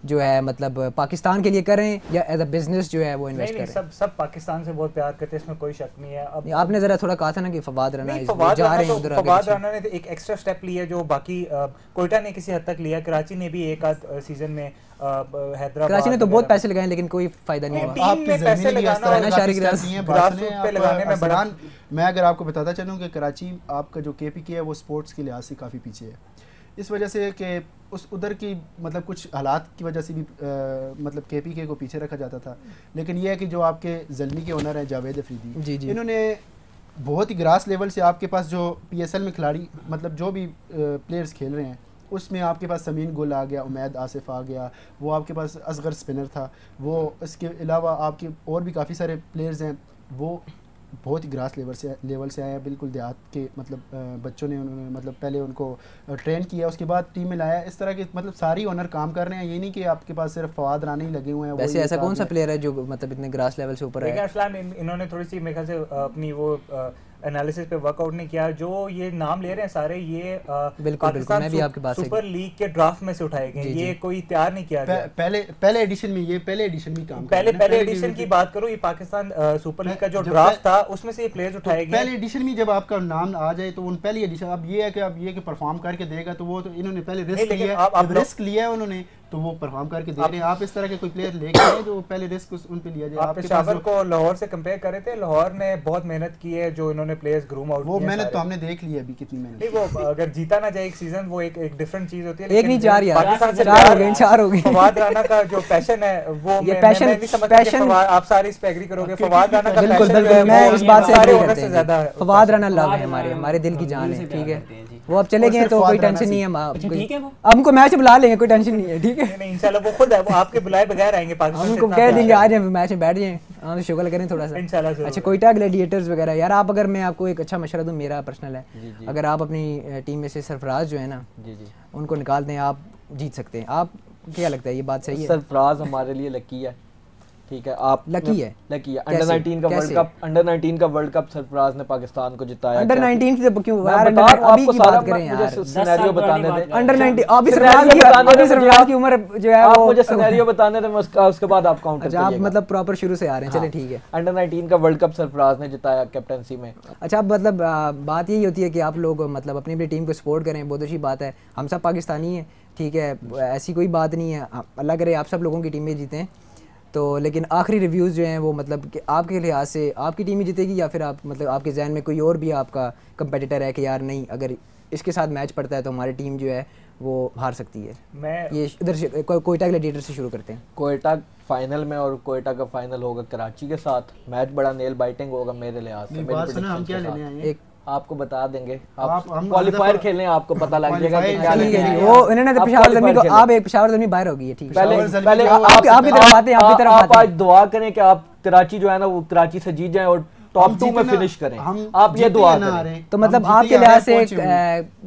जो है मतलब पाकिस्तान के लिए कर रहे हैं या एज अ बिजनेस जो है वो इन्वेस्ट कर रहे हैं? सब पाकिस्तान से बहुत प्यार करते हैं, इसमें कोई शक नहीं है। अब आपने ज़रा थोड़ा कहा था ना कि फवाद राना जा रहे हैं उधर, फवाद राना ने तो एक एक्स्ट्रा स्टेप लिया जो बाकी कोयटा ने किसी हद तक लिया, कराची ने भी एक आध सीजन में, हैदराबाद, कराची ने तो बहुत पैसे लगाए लेकिन कोई फायदा नहीं हुआ। आपके पैसे लगाने में बड़ा। मैं अगर आपको बताता चलूँ कि कराची आपका जो केपीके है वो स्पोर्ट्स के लिहाज से काफ़ी पीछे है, इस वजह से कि उस उधर की मतलब कुछ हालात की वजह से भी मतलब केपीके को पीछे रखा जाता था। लेकिन ये है कि जो आपके ज़ल्मी के ओनर हैं जावेद अफरीदी जी जी, इन्होंने बहुत ही ग्रास लेवल से आपके पास जो पीएसएल में खिलाड़ी मतलब जो भी प्लेयर्स खेल रहे हैं उसमें आपके पास समीन गुल आ गया, उमैद आसिफ आ गया, वो आपके पास असगर स्पिनर था, वो इसके अलावा आपके और भी काफ़ी सारे प्लेयर्स हैं वो बहुत ही ग्रास लेवल से आए हैं, बिल्कुल देहात के मतलब बच्चों ने उन्होंने मतलब पहले उनको ट्रेन किया, उसके बाद टीम में लाया। इस तरह के मतलब सारी ओनर काम कर रहे हैं, ये नहीं कि आपके पास सिर्फ फवाद राना ही लगे हुए हैं। वैसे ऐसा कौन सा प्लेयर है जो मतलब इतने ग्रास लेवल से ऊपर है? इन्होंने थोड़ी सी मेरे ख्याल से अपनी वो एनालिसिस पे वर्कआउट नहीं किया। जो ये नाम ले रहे हैं सारे ये बिल्कुल मैं भी आपकी बात से सुपर लीग के ड्राफ्ट में से उठाए गए, ये कोई तैयार नहीं किया गया। पहले एडिशन में, ये पहले एडिशन में काम पहले एडिशन की बात करूं, ये पाकिस्तान सुपर लीग का जो ड्राफ्ट था उसमें से ये प्लेयर्स उठाए गए। पहले एडिशन में जब आपका नाम आ जाए तो उन पहली एडिशन, अब ये है कि अब ये कि परफॉर्म करके देगा तो वो तो इन्होंने पहले रिस्क लिया है उन्होंने तो वो परफॉर्म करके दे रहे हैं। आप इस तरह के कोई प्लेयर लेके आए जो पहले रिस्क उन पे लिया जाए। आप पेशावर को लाहौर से कंपेयर कर रहे थे, लाहौर ने बहुत मेहनत की है जो इन्होंने प्लेयर्स ग्रूम आउट, वो मेहनत तो हमने देख ली है अभी कितनी मेहनत। नहीं वो अगर जीता ना जाए एक सीजन वो एक डिफरेंट चीज होती है। एक नहीं चार यार, पाकिस्तान से चार हो गए। फवाद राना का जो पैशन है वो ये मैं नहीं समझता कि आप सारे इस पे एग्री करोगे। फवाद राना का बिल्कुल पैशन मैं इस बात से सारे एग्री ओनर करते से हैं। ज्यादा फवाद राना लव है हमारे दिल की जान है, ठीक है। वो अब चले गए तो कोई टेंशन नहीं है, ठीक है। वो हमको मैच बुला लेंगे, कोई टेंशन नहीं है, ठीक है। नहीं इंशाल्लाह वो खुद है, वो आपके बुलाए बगैर आएंगे पाकिस्तान से। उनको कह देंगे आ जाए मैच में बैठ जाएं, हम शुगल करें थोड़ा सा इंशाल्लाह। अच्छा कोयटा ग्लैडिएटर्स वगैरह यार, आप अगर मैं आपको एक अच्छा मशवरा दूं, मेरा पर्सनल है, अगर आप अपनी टीम में से सरफराज जो है ना उनको निकाल दें, आप जीत सकते हैं। आप क्या लगता है ये बात सही है? सरफराज हमारे लिए लकी है, ठीक है। आप लकी है अंडर 19 का वर्ल्ड कप, अंडर 19 का वर्ल्ड कप सरफराज ने पाकिस्तान को जिताया। अंडर 19 से क्यों यार, अभी की बात करें यार, सिनेरियो बताने थे। अंडर 19 अभी सरफराज की उम्र जो है वो मुझे सिनेरियो बताने थे, उसके बाद आप काउंटर अच्छा आप मतलब प्रॉपर शुरू से आ रहे हैं, चलिए ठीक है। अंडर 19 का वर्ल्ड कप सरफराज ने जिताया कैप्टनसी में। अच्छा अब मतलब बात यही होती है कि आप लोग मतलब अपनी अपनी टीम को सपोर्ट करें, बहुत अच्छी बात है। हम सब पाकिस्तानी हैं, ठीक है, ऐसी कोई बात नहीं है, अल्लाह करे आप सब लोगों की टीमें जीतें। तो लेकिन आखिरी रिव्यूज़ जो हैं वो मतलब कि आपके लिहाज से आपकी टीम ही जीतेगी या फिर आप मतलब आपके जहन में कोई और भी आपका कंपेटिटर है कि यार नहीं अगर इसके साथ मैच पड़ता है तो हमारी टीम जो है वो हार सकती है? मैं ये इधर से कोयटा ग्लैडिएटर से शुरू करते हैं। कोयटा फाइनल में, और कोयटा का फाइनल होगा कराची के साथ, मैच बड़ा नेल बाइटिंग होगा मेरे लिहाज से। हम क्या लेने आए हैं? एक आपको बता देंगे, आप क्वालीफायर खेलें, आपको पता लग जाएगा कि क्या लेंगे। वो इन्होंने तो पेशावर ज़मीन को, आप एक पेशावर ज़मीन बाहर हो गई है, ठीक है। पहले आप की तरफ आते हैं, आपकी तरफ आते हैं। आज दुआ करें कि आप कराची जो है ना वो कराची से जीत जाएं और टॉप 2 में फिनिश करें, आप ये दुआ करें। तो मतलब आपके लिहाज से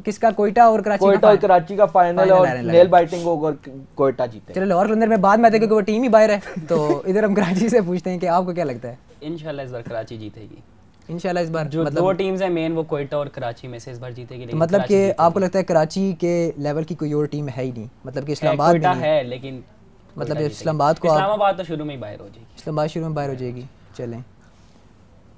किसका कोयटा और कराची? कोयटा और कराची का फाइनल और नेल बाइटिंग होगा और कोयटा जीते। चलो लाहौर कलंदर में बाद में आते क्योंकि वो टीम ही बाहर है, तो इधर हम कराची से पूछते हैं कि आपको क्या लगता है? इंशाल्लाह इस बार कराची जीतेगी। इंशाल्लाह इस बार जो मतलब दो टीम्स हैं मेन वो कोयटा और कराची में से इस बार जीतेगी। तो मतलब कि आपको लगता है कराची के लेवल की कोई और टीम है ही नहीं, मतलब कि इस्लामाबाद कोयटा है लेकिन मतलब इस्लामाबाद को, इस्लामाबाद तो शुरू में ही बाहर हो जाएगी, इस्लामाबाद शुरू में बाहर हो जाएगी। चलें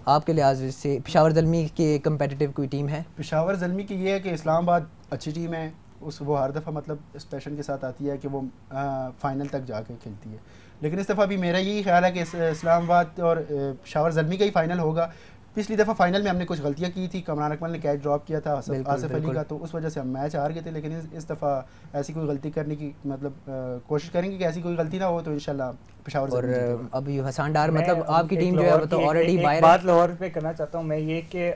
आपके लिहाज से पेशावर ज़ल्मी के कंपेटिटिव कोई टीम है? पेशावर ज़ल्मी की ये है कि इस्लामाबाद अच्छी टीम है, वो हर दफ़ा मतलब इस पैशन के साथ आती है कि वो फाइनल तक जाके खेलती है। लेकिन इस दफ़ा भी मेरा यही ख्याल है कि इस्लामाबाद और पेशावर ज़ल्मी का ही फाइनल होगा। पिछली दफ़ा फाइनल में हमने कुछ गलतियां की थी, कमरान अकमल ने कैच ड्रॉप किया था आसिफ अली का, तो उस वजह से हम मैच हार गए थे। लेकिन इस दफ़ा ऐसी कोई गलती करने की मतलब कोशिश करेंगे कि ऐसी कोई गलती ना हो, तो इंशाल्लाह पेशावर और अभी हसन डार मतलब आपकी टीम जो है वो तो ऑलरेडी बाहर है। बात लाहौर पे करना चाहता हूँ मैं ये कि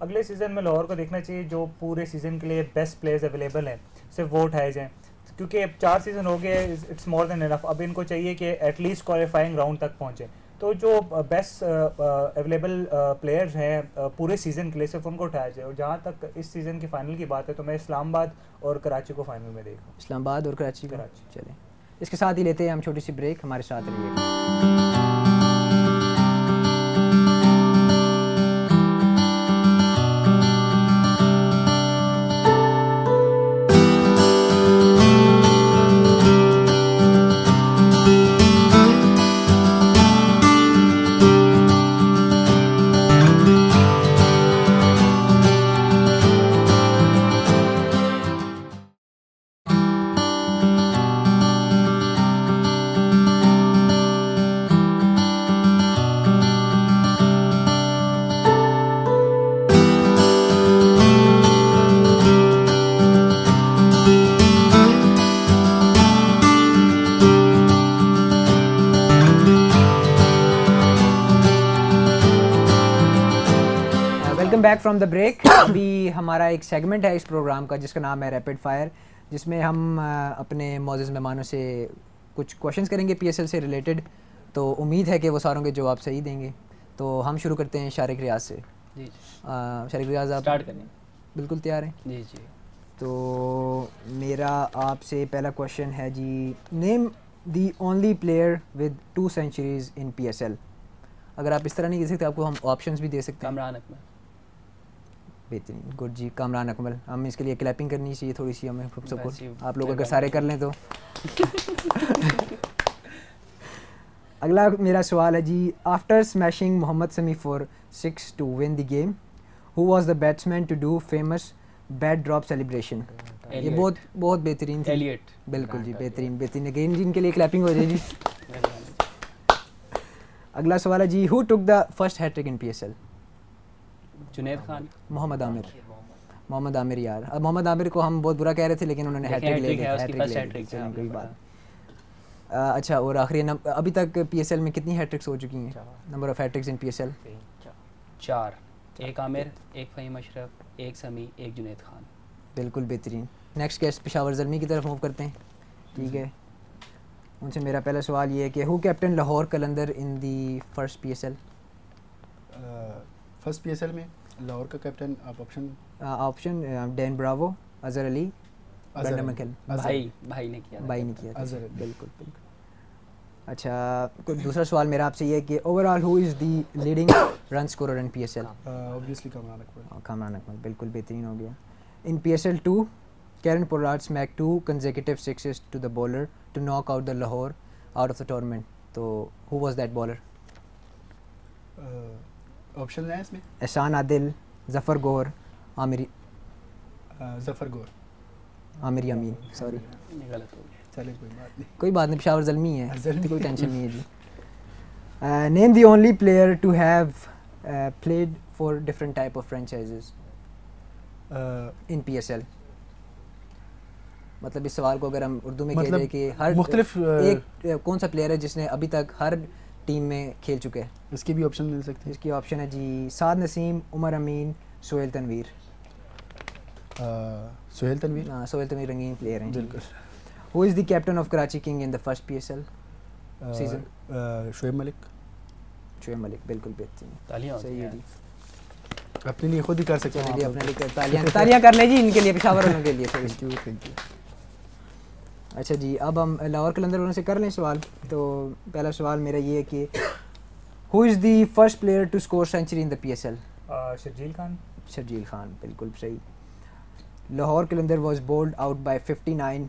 अगले सीज़न में लाहौर को देखना चाहिए जो पूरे सीज़न के लिए बेस्ट प्लेयर्स अवेलेबल हैं सिर्फ वो उठाए जाएँ, क्योंकि अब 4 सीज़न हो गए, इट्स मोर देन इनफ। अब इनको चाहिए कि एटलीस्ट क्वालिफाइंग राउंड तक पहुँचे, तो जो बेस्ट अवेलेबल प्लेयर्स हैं पूरे सीज़न के लिए सिर्फ उनको उठाया जाए। और जहाँ तक इस सीज़न की फ़ाइनल की बात है तो मैं इस्लामाबाद और कराची को फाइनल में देख रहा हूँ। इस्लामाबाद और कराची। चलें इसके साथ ही लेते हैं हम छोटी सी ब्रेक, हमारे साथ रहिएगा। Back from the break. अभी हमारा एक सेगमेंट है इस प्रोग्राम का जिसका नाम है रैपिड फायर, जिसमें हम अपने मौजूद मेहमानों से कुछ क्वेश्चंस करेंगे पीएसएल से रिलेटेड। तो उम्मीद है कि वो सारों के जवाब सही देंगे। तो हम शुरू करते हैं शारिक रियाज से। जी शारिक रियाज आप स्टार्ट करें। बिल्कुल तैयार हैं? जी जी। तो मेरा आपसे पहला क्वेश्चन है जी, name the only player with 2 centuries in PSL. अगर आप इस तरह नहीं कह सकते आपको हम ऑप्शंस भी दे सकते हैं। कामरान अकमल। बेहतरीन, गुड जी, कामरान अकमल। हम इसके लिए क्लैपिंग करनी चाहिए थोड़ी सी हमें सबको, आप लोग अगर सारे कर लें तो। अगला मेरा सवाल है जी, after smashing Mohammad Shami for 6 to win the game, who was the batsman to do famous bat drop celebration. ये बहुत बेहतरीन थी। एलियट। बिल्कुल जी, बेहतरीन बेहतरीन। अगेन जी इनके लिए क्लैपिंग हो जाएगी। अगला सवाल है जी, who took the first hattrick in PSL. Junaid Khan. Mohammad Amir. Mohammad Amir यार, अब मोहम्मद आमिर को हम बहुत बुरा कह रहे थे लेकिन उन्होंने हैट्रिक ले लिया। कोई बात। अच्छा, और आखिरी अभी तक पीएसएल में कितनी हैट्रिक्स हो चुकी हैं? Number of hat-tricks in PSL 4। एक आमिर, एक फ़हीम अशरफ, एक समी, एक जुनैद खान। बिल्कुल बेहतरीन। नेक्स्ट गेस्ट पेशावर ज़ल्मी की तरफ मूव करते हैं। ठीक है, उनसे मेरा पहला सवाल ये है कि who captain Lahore Qalandars in the first PSL. First PSL में लाहौर का कैप्टन आप option Dwayne Bravo, Azhar Ali, Brendon McCullum. भाई ने किया बिल्कुल बिल्कुल। अच्छा, कोई दूसरा सवाल मेरा आपसे ये है कि overall who is the leading run scorer in PSL. Obviously Kamran Akmal. Kamran Akmal, बिल्कुल बेहतरीन हो गया। इन PSL 2 Kieron Pollard smack 2 consecutive sixes to the bowler to knock out the Lahore out of the tournament. तो who was that bowler? Option है इसमें? एहसान आदिल, जफ़र गौर, आमिर जफ़र गौर, आमिर यामीन। Sorry, गलत हो गया। चलिए कोई बात नहीं, पेशावर ज़ल्मी है, कोई टेंशन नहीं है जी। Name the only player to have played for different type of franchises in PSL. मतलब इस सवाल को अगर हम उर्दू में कह दें कि हर मुख्तलिफ एक कौन सा प्लेयर है जिसने अभी तक हर टीम में खेल चुके हैं। इसकी भी ऑप्शन मिल सकती है? इसकी ऑप्शन है जी, साद नसीम, उमर अमीन, सोहेल तनवीर। सोहेल तनवीर। हाँ, सोहेल तनवीर रंगीन प्लेयर हैं। बिल्कुल। Who is the captain of Karachi king in the first PSL season? Shoaib Malik. Shoaib Malik, बिल्कुल बेहतरीन, सही है जी। अपने लिए खुद ही कर सकते हैं, अपने लिए तालियां कर ले जी इनके लिए, पेशावर वालों के लिए। Thank you. अच्छा जी, अब हम लाहौर कलंदर वालों से कर लें सवाल। तो पहला सवाल मेरा ये है कि who is the first player to score century in the PSL? Sharjeel Khan. Sharjeel Khan, बिल्कुल सही। Lahore Qalandars was bold out by 59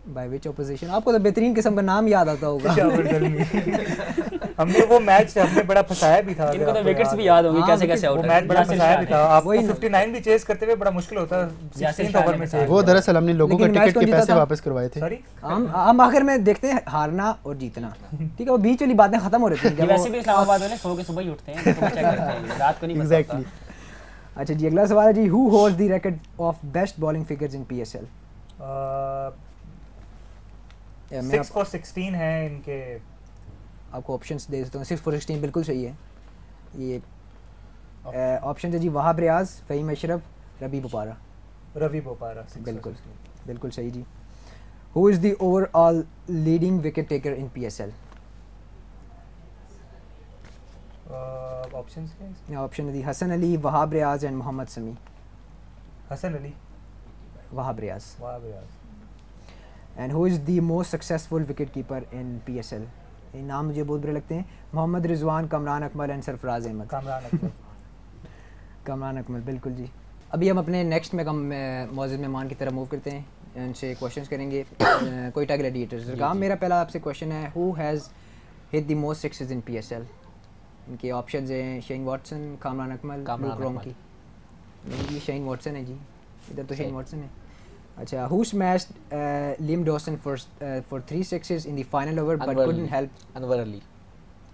by which opposition? आपको तो बेहतरीन किस्म का नाम याद आता होगा। पेशावर ज़ल्मी। हमने वो मैच हमने बड़ा फंसाया भी था। इनको तो विकेट्स भी याद होंगी कैसे कैसे आउट वो मैच बड़ा फंसाया भी था। आपको 59 भी चेस करते हुए बड़ा मुश्किल होता है 16 ओवर में से। वो दरअसल हमने लोगों को टिकट के पैसे वापस करवाए थे। सॉरी, हम आखिर में देखते हैं हारना और जीतना, ठीक है, वो बीच वाली बातें खत्म हो रही थी। वैसे भी इस्लामाबाद वाले सो के सुबह ही उठते हैं, तो चेक करते हैं, रात को नहीं पता। एग्जैक्टली। अच्छा जी, अगला सवाल है जी, who holds the record of best bowling figures in PSL? 6 for 16 है इनके। आपको ऑप्शंस दे देता हूँ। 6 for 16 बिल्कुल सही है। ये ऑप्शन है जी, वहाब रियाज, फ़हीम अशरफ, रवि बोपारा। रवि बोपारा, 6 for बिल्कुल 16। बिल्कुल सही जी। Who is the overall leading wicket taker in PSL? Options क्या है? ऑप्शन है जी, हसन अली, वहाब रियाज एंड मोहम्मद समी। हसन अली, वहाब रियाज। वाह यार। And who is the most successful wicket keeper in PSL? ये नाम मुझे बहुत बुरे लगते हैं। मोहम्मद रिजवान, कमरान अकमल एंड सरफराज अहमद। कामरान अकमल। कमरान अकमल, बिल्कुल जी। अभी हम अपने नेक्स्ट में मौजूद मेहमान की तरफ मूव करते हैं, उनसे क्वेश्चंस करेंगे। कोयटा ग्लैडिएटर्स। काम मेरा पहला आपसे क्वेश्चन है, who has hit the most sixes in PSL? इनके ऑप्शंस हैं Shane Watson, Kamran Akmal, Luke Ronchi. नहीं जी, शेन वॉटसन है जी, इधर तो शेन वॉटसन है। अच्छा, who smashed Liam Dawson for 3 sixes in the final over but couldn't help? Anwar Ali.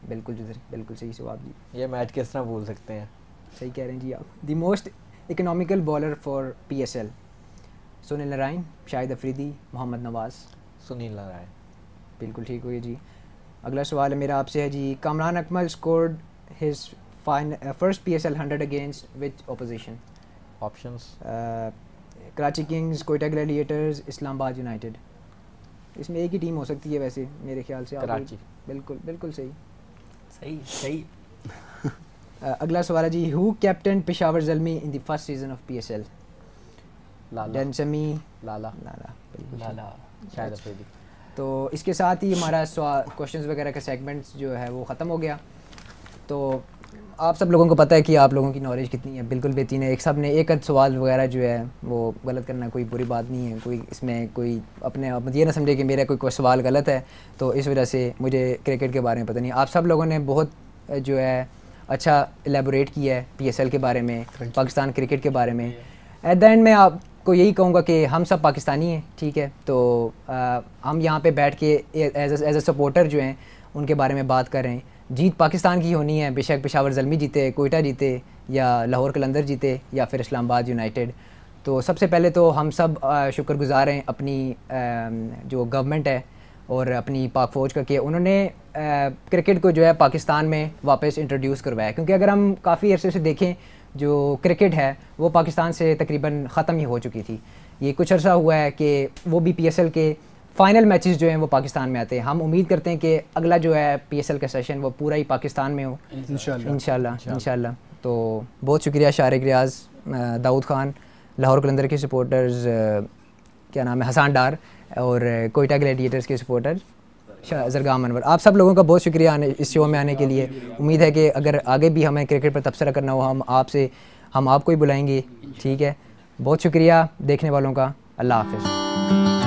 बिल्कुल जी, बिल्कुल सही जवाब जी। ये मैच किस तरह भूल सकते हैं? सही कह रहे हैं जी आप। The most economical bowler for PSL? Sunil Narine, Shahid Afridi, Mohammad Nawaz. Sunil Narine. बिल्कुल ठीक हुई जी। अगला सवाल है मेरा आपसे है जी, Kamran Akmal scored his first PSL 100 against which opposition? Options? Karachi kings, Quetta gladiators, Islamabad united. इसमें एक ही टीम हो सकती है वैसे मेरे ख्याल से। कराची। बिल्कुल बिल्कुल सही। सही। अगला सवाल है जी, who captain Peshawar Zalmi in the first season of PSL? Lala. Darren Sammy, Lala. लाला, बिल्कुल सही। लाला। शायद अफरीदी। तो इसके साथ ही हमारा क्वेश्चंस वगैरह का सेगमेंट जो है वो ख़त्म हो गया। तो आप सब लोगों को पता है कि आप लोगों की नॉलेज कितनी है, बिल्कुल बेहतरीन है। एक सब ने एक आध सवाल वगैरह जो है वो गलत करना कोई बुरी बात नहीं है, कोई इसमें कोई अपने आप ये ना समझे कि मेरा कोई सवाल गलत है तो इस वजह से मुझे क्रिकेट के बारे में पता नहीं। आप सब लोगों ने बहुत जो है अच्छा एलेबोरेट किया है पीएसएल के बारे में, पाकिस्तान क्रिकेट के बारे में। एट द एंड मैं आपको यही कहूँगा कि हम सब पाकिस्तानी हैं, ठीक है, तो हम यहाँ पे बैठ के एज ए सपोर्टर जो हैं उनके बारे में बात कर रहे हैं। जीत पाकिस्तान की होनी है, बेशक पेशावर ज़ल्मी जीते, कोयटा जीते या लाहौर कलंदर जीते या फिर इस्लामाबाद यूनाइटेड। तो सबसे पहले तो हम सब शुक्रगुज़ार हैं अपनी जो गवर्नमेंट है और अपनी पाक फ़ौज का कि उन्होंने क्रिकेट को जो है पाकिस्तान में वापस इंट्रोड्यूस करवाया। क्योंकि अगर हम काफ़ी अरसे से देखें जो क्रिकेट है वो पाकिस्तान से तकरीबन ख़त्म ही हो चुकी थी। ये कुछ अर्सा हुआ है कि वो भी पीएसएल के फ़ाइनल मैचेस जो हैं वो पाकिस्तान में आते हैं। हम उम्मीद करते हैं कि अगला जो है पीएसएल का सेशन वो पूरा ही पाकिस्तान में हो इंशाल्लाह। तो बहुत शुक्रिया शारिक रियाज, दाऊद खान, लाहौर कलंदर के सपोर्टर्स, क्या नाम है, हसान डार, और कोयटा ग्लैडिएटर्स के सपोर्टर्स ज़रगाम अनवर। आप सब लोगों का बहुत शुक्रिया इस शो में आने के लिए। उम्मीद है कि अगर आगे भी हमें क्रिकेट पर तबसरा करना हो हम आपको ही बुलाएंगे, ठीक है। बहुत शुक्रिया देखने वालों का। अल्लाह हाफ़िज़।